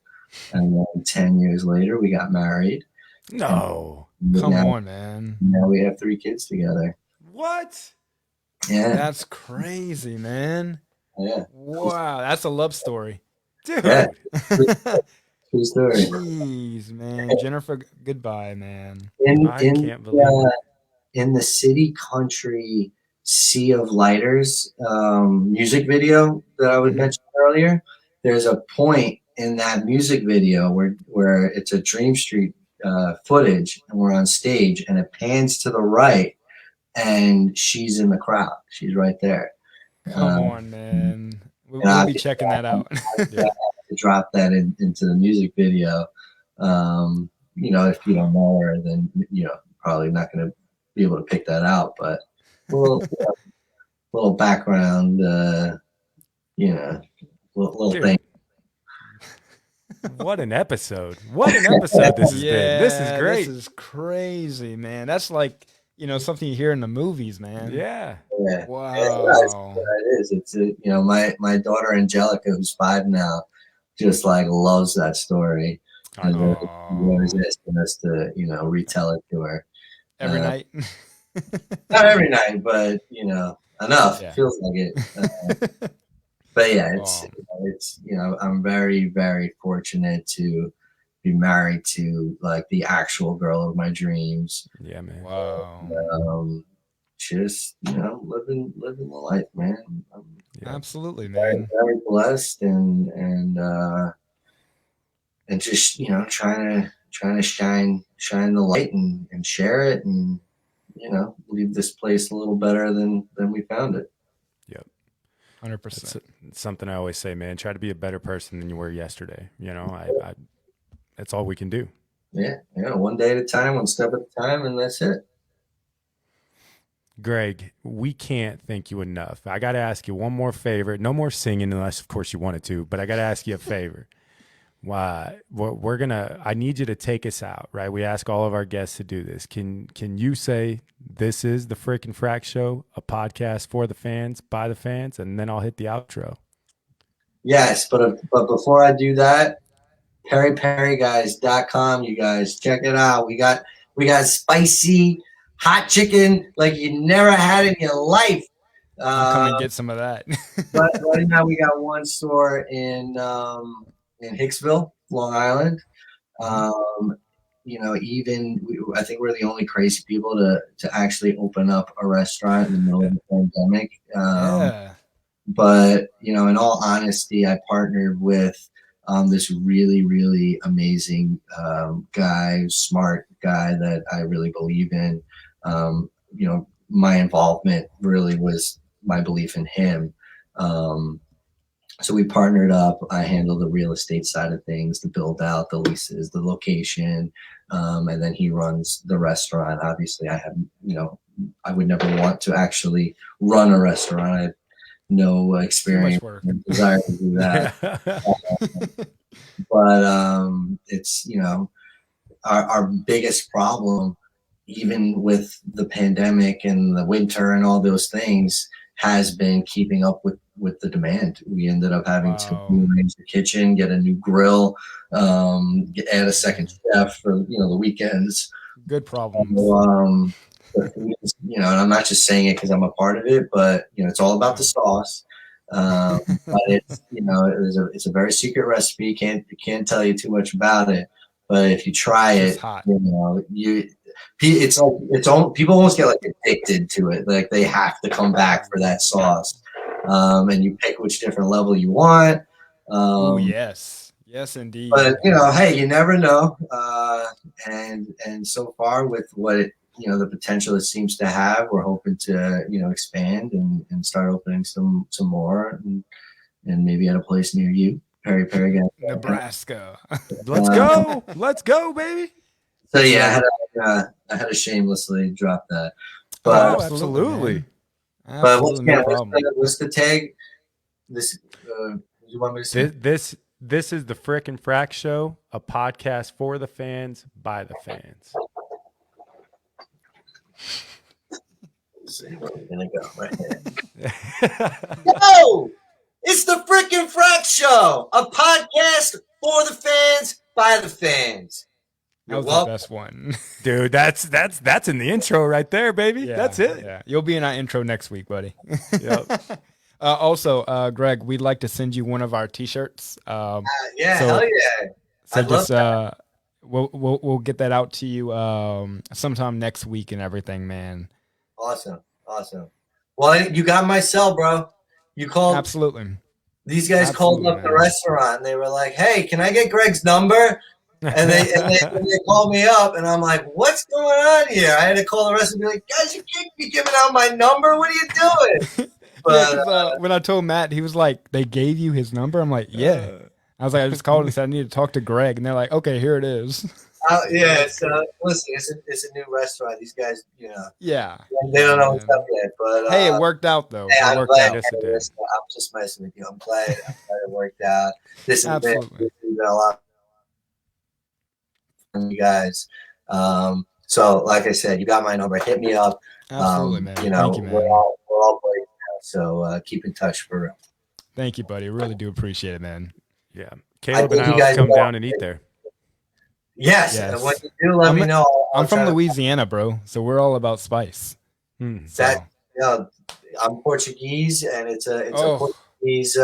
and then 10 years later, we got married, and No. Come now on, man. now we have 3 kids together. What? Yeah, That's crazy, man. yeah, Wow, that's a love story. yeah. Dude. True, true story. Jeez, man. Jennifer, goodbye, man. In I in can't believe it. in the city country Sea of Lighters music video that I was Hmm. mentioning earlier, there's a point in that music video where it's a Dream Street footage and we're on stage and it pans to the right and she's in the crowd. She's right there. Come Um, on, man. and We'll be checking that out. I Yeah. have to drop that into the music video. If you don't know her, then probably not going to be able to pick that out. But little little background, you know, little thing. Dude, what an episode. What an episode this has been. This is Yeah, this great. is crazy, man. That's like, something you hear in the movies, man. Yeah. Yeah, Wow. it is. It's my daughter Angelica, who's 5 now, just like loves that story, I and bet. always Oh, asking us to retell it to her. every night. Not every night, but enough. Yeah. Feels like it. But yeah, Oh, I'm very, very fortunate to be married to like the actual girl of my dreams. Yeah, man. wow. Um, just living the life, man. I'm Yeah. Absolutely, very, man. very blessed, and just, trying to shine the light and share it, and leave this place a little better than we found it. Yep. 100%. It's something I always say, man. Try to be a better person than you were yesterday. I that's all we can do. Yeah, one day at a time, one step at a time, and that's it. Greg, we can't thank you enough. I got to ask you one more favor. No more singing unless, of course, you wanted to, but I got to ask you a favor. I need you to take us out, right? We ask all of our guests to do this. Can you say, this is the Frickin' Frack Show, a podcast for the fans, by the fans, and then I'll hit the outro. Yes, but before I do that, perryperryguys.com, you guys, check it out. We got spicy hot chicken like you never had in your life. I'm coming to get some of that. But right now we got one store in Hicksville, Long Island. I think we're the only crazy people to actually open up a restaurant in the middle of the pandemic. Yeah. But in all honesty, I partnered with this really, really amazing guy, smart guy that I really believe in. My involvement really was my belief in him. So we partnered up. I handle the real estate side of things, the build out, the leases, the location, and then he runs the restaurant. Obviously, I would never want to actually run a restaurant. I have no experience and desire to do that. But it's our biggest problem, even with the pandemic and the winter and all those things, has been keeping up with the demand. We ended up having to rearrange the kitchen, get a new grill, add a second chef for the weekends. Good problem. And I'm not just saying it because I'm a part of it, but it's all about the sauce. But it's it's a very secret recipe. Can't tell you too much about it. But if you try it, people almost get like addicted to it. Like they have to come back for that sauce. And you pick which different level you want. Oh yes, indeed. But hey, you never know. And so far with what it, the potential it seems to have, we're hoping to expand and start opening some more and maybe at a place near you. Perry guy, Nebraska. Let's go, baby. So yeah, I had to shamelessly drop that. But absolutely. But what's the tag? This you want me to say? This is the Frickin' Frack Show, a podcast for the fans, by the fans. Let's see where we're gonna go right here. Yo! It's the Frickin' Frack Show, a podcast for the fans, by the fans. That was the best one. Dude, that's in the intro right there, baby. Yeah, that's it. Yeah. You'll be in our intro next week, buddy. Yep. Also, Greg, we'd like to send you one of our T-shirts. Hell yeah. So just we'll get that out to you sometime next week and everything, man. Awesome. Well, you got my cell, bro. You called. Absolutely. These guys called up the restaurant and they were like, "Hey, can I get Greg's number?" And they called me up, and I'm like, "What's going on here?" I had to call the restaurant and be like, "Guys, you can't be giving out my number. What are you doing?" But when I told Matt, he was like, "They gave you his number?" I'm like, "Yeah." I was like, "I just called and said I need to talk to Greg," and they're like, "Okay, here it is." Listen, it's a new restaurant. These guys, yeah, they don't know what's up yet. But hey, it worked out though. Hey, I'm just messing with you. I'm glad it worked out. This has been a lot from you guys. So, like I said, you got my number. Hit me up. Absolutely, man. Thank you, man. We're all playing now, so keep in touch for real. Thank you, buddy. Really do appreciate it, man. Yeah, Caleb and I'll come down and eat there. Yes. When you do, let me know. I'm from Louisiana, bro, so we're all about spice. I'm Portuguese, and it's a Portuguese.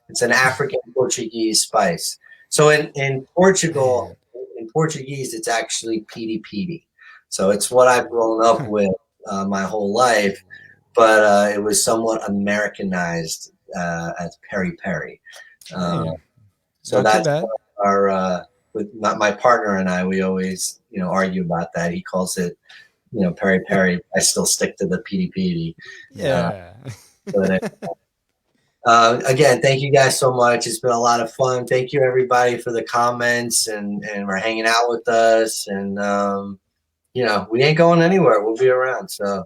It's an African Portuguese spice. So in Portugal, in Portuguese, it's actually piri piri. So it's what I've grown up with my whole life, but it was somewhat Americanized as peri peri. So that's our with my partner and I, we always argue about that. He calls it peri peri. I still stick to the piri piri. Yeah. But again, thank you guys so much. It's been a lot of fun. Thank you everybody for the comments and for hanging out with us. And we ain't going anywhere. We'll be around. So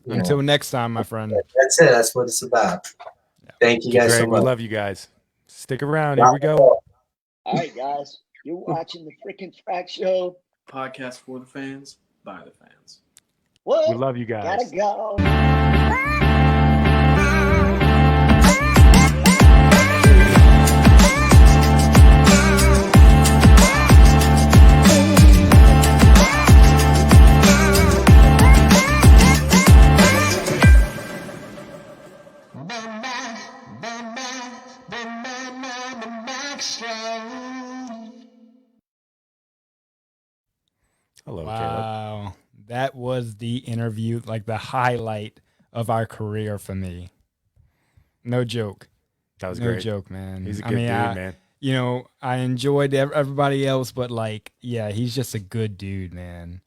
Until next time, my friend. that's it. That's what it's about. Thank you guys Greg, so much. we love you guys. Stick around. Here we go. All right, guys. You're watching the freaking Frack Show. Podcast for the fans, by the fans. What? We love you guys. Gotta go. Hello, Caleb. Wow. That was the interview, like the highlight of our career for me. No joke. That was No great. joke, man. He's a good dude, man. I enjoyed everybody else, but yeah, he's just a good dude, man.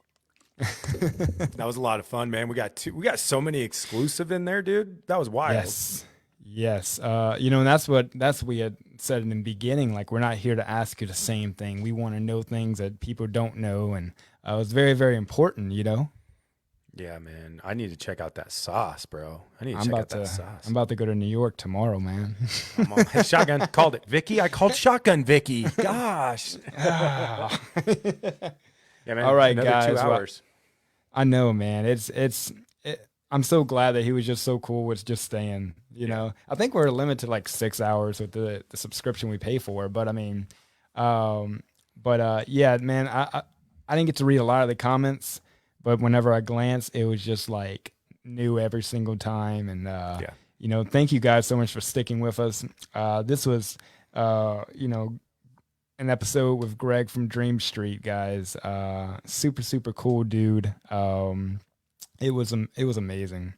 That was a lot of fun, man. We got so many exclusive in there, dude. That was wild. Yes. And that's what we had said in the beginning. Like, we're not here to ask you the same thing. We want to know things that people don't know, and it was very, very important. Yeah, man. I need to check out that sauce, bro. I'm about to go to New York tomorrow, man. Come on. Hey, Shotgun called it. Vicky, I called Shotgun Vicky. Gosh. Yeah, man. All right, Another guys. 2 hours. I know, man. I'm so glad that he was just so cool with just staying. I think we're limited to like 6 hours with the subscription we pay for. But I mean, yeah, man. I didn't get to read a lot of the comments, but whenever I glanced, it was just like new every single time. And thank you guys so much for sticking with us. This was an episode with Greg from Dream Street, guys. Super, super cool dude. It was amazing.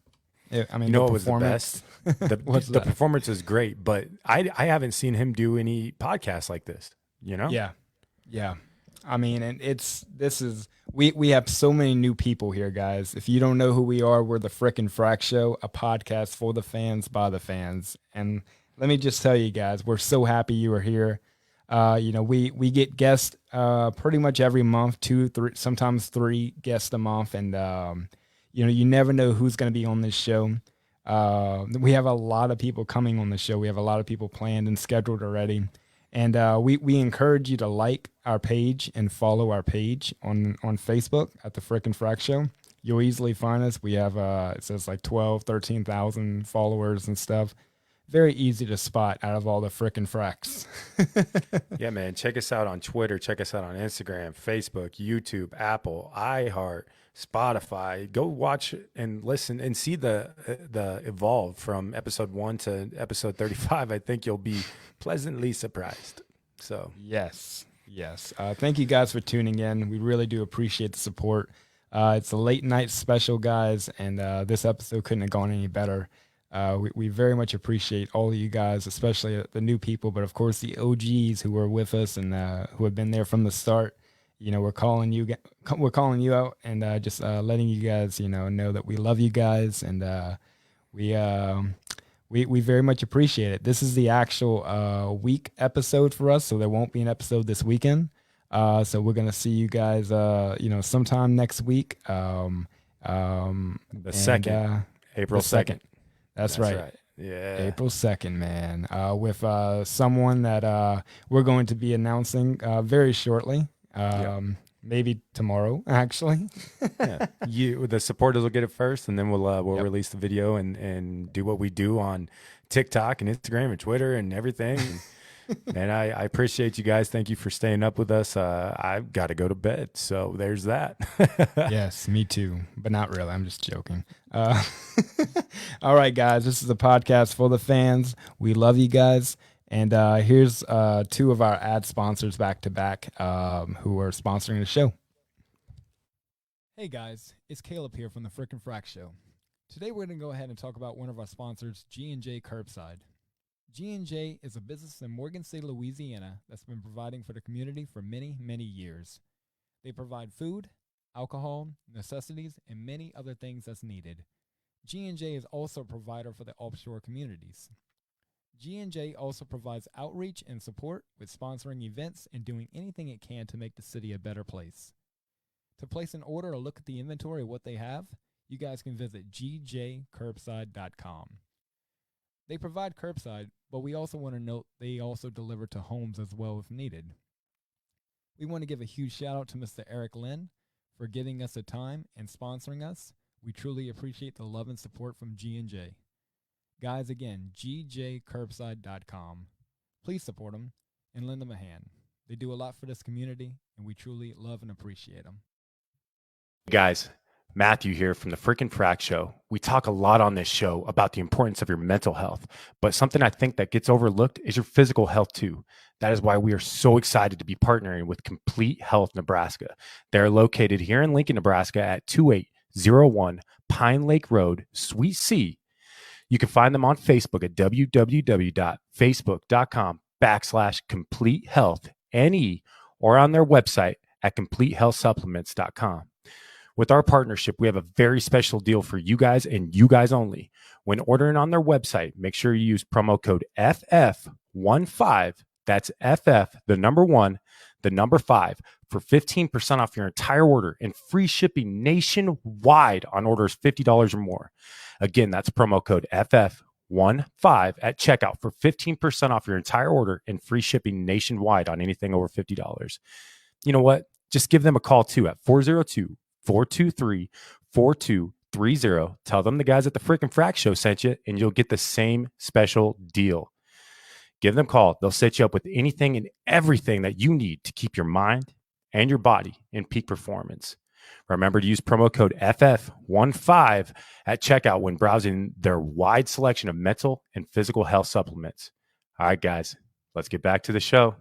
What was the best? The performance is great, but I haven't seen him do any podcasts like this. Yeah. I mean, and we have so many new people here, guys. If you don't know who we are, we're the Frickin' Frack Show, a podcast for the fans by the fans. And let me just tell you guys, we're so happy you are here. We get guests pretty much every month, 2, 3, sometimes 3 guests a month, and you never know who's going to be on this show. We have a lot of people coming on the show. We have a lot of people planned and scheduled already. And we encourage you to like our page and follow our page on Facebook at the Frickin' Frack Show. You'll easily find us. We have, it says like 13,000 followers and stuff. Very easy to spot out of all the frickin' fracks. Yeah, man. Check us out on Twitter. Check us out on Instagram, Facebook, YouTube, Apple, iHeart, Spotify. Go watch and listen and see the evolve from episode 1 to episode 35. I think you'll be pleasantly surprised. So yes. Thank you guys for tuning in. We really do appreciate the support. It's a late night special, guys, and this episode couldn't have gone any better. We very much appreciate all of you guys, especially the new people, but of course the OGs who were with us and who have been there from the start. We're calling you out and just letting you guys know that we love you guys, and we very much appreciate it. This is the actual week episode for us, so there won't be an episode this weekend. So we're gonna see you guys sometime next week. The 2nd, April 2nd. That's right. Yeah. April 2nd, man. With someone that we're going to be announcing very shortly. Maybe tomorrow, actually. Yeah. The supporters will get it first, and then we'll release the video and do what we do on TikTok and Instagram and Twitter and everything. And I appreciate you guys. Thank you for staying up with us. I've got to go to bed, so there's that. Yes, me too, but not really. I'm just joking. All right, guys, this is a podcast for the fans. We love you guys. And here's 2 of our ad sponsors back to back who are sponsoring the show. Hey, guys, it's Caleb here from the Frickin' Frack Show. Today, we're going to go ahead and talk about one of our sponsors, G&J Curbside. G&J is a business in Morgan City, Louisiana that's been providing for the community for many, many years. They provide food, alcohol, necessities, and many other things that's needed. G&J is also a provider for the offshore communities. G&J also provides outreach and support with sponsoring events and doing anything it can to make the city a better place. To place an order or look at the inventory of what they have, you guys can visit gjcurbside.com. They provide curbside, but we also want to note they also deliver to homes as well if needed. We want to give a huge shout out to Mr. Eric Lynn for giving us the time and sponsoring us. We truly appreciate the love and support from G&J. Guys, again, gjcurbside.com. Please support them and lend them a hand. They do a lot for this community, and we truly love and appreciate them. Guys, Matthew here from the Frickin' Frack Show. We talk a lot on this show about the importance of your mental health, but something I think that gets overlooked is your physical health too. That is why we are so excited to be partnering with Complete Health Nebraska. They're located here in Lincoln, Nebraska at 2801 Pine Lake Road, Suite C. You can find them on Facebook at www.facebook.com/CompleteHealthNE or on their website at CompleteHealthSupplements.com. With our partnership, we have a very special deal for you guys and you guys only. When ordering on their website, make sure you use promo code FF15. That's FF, the number 1, the number 5 for 15% off your entire order and free shipping nationwide on orders $50 or more. Again, that's promo code FF15 at checkout for 15% off your entire order and free shipping nationwide on anything over $50. You know what? Just give them a call too at 402-423-4230. Tell them the guys at the Frickin' Frack Show sent you, and you'll get the same special deal. Give them a call. They'll set you up with anything and everything that you need to keep your mind and your body in peak performance. Remember to use promo code FF15 at checkout when browsing their wide selection of mental and physical health supplements. All right, guys, let's get back to the show.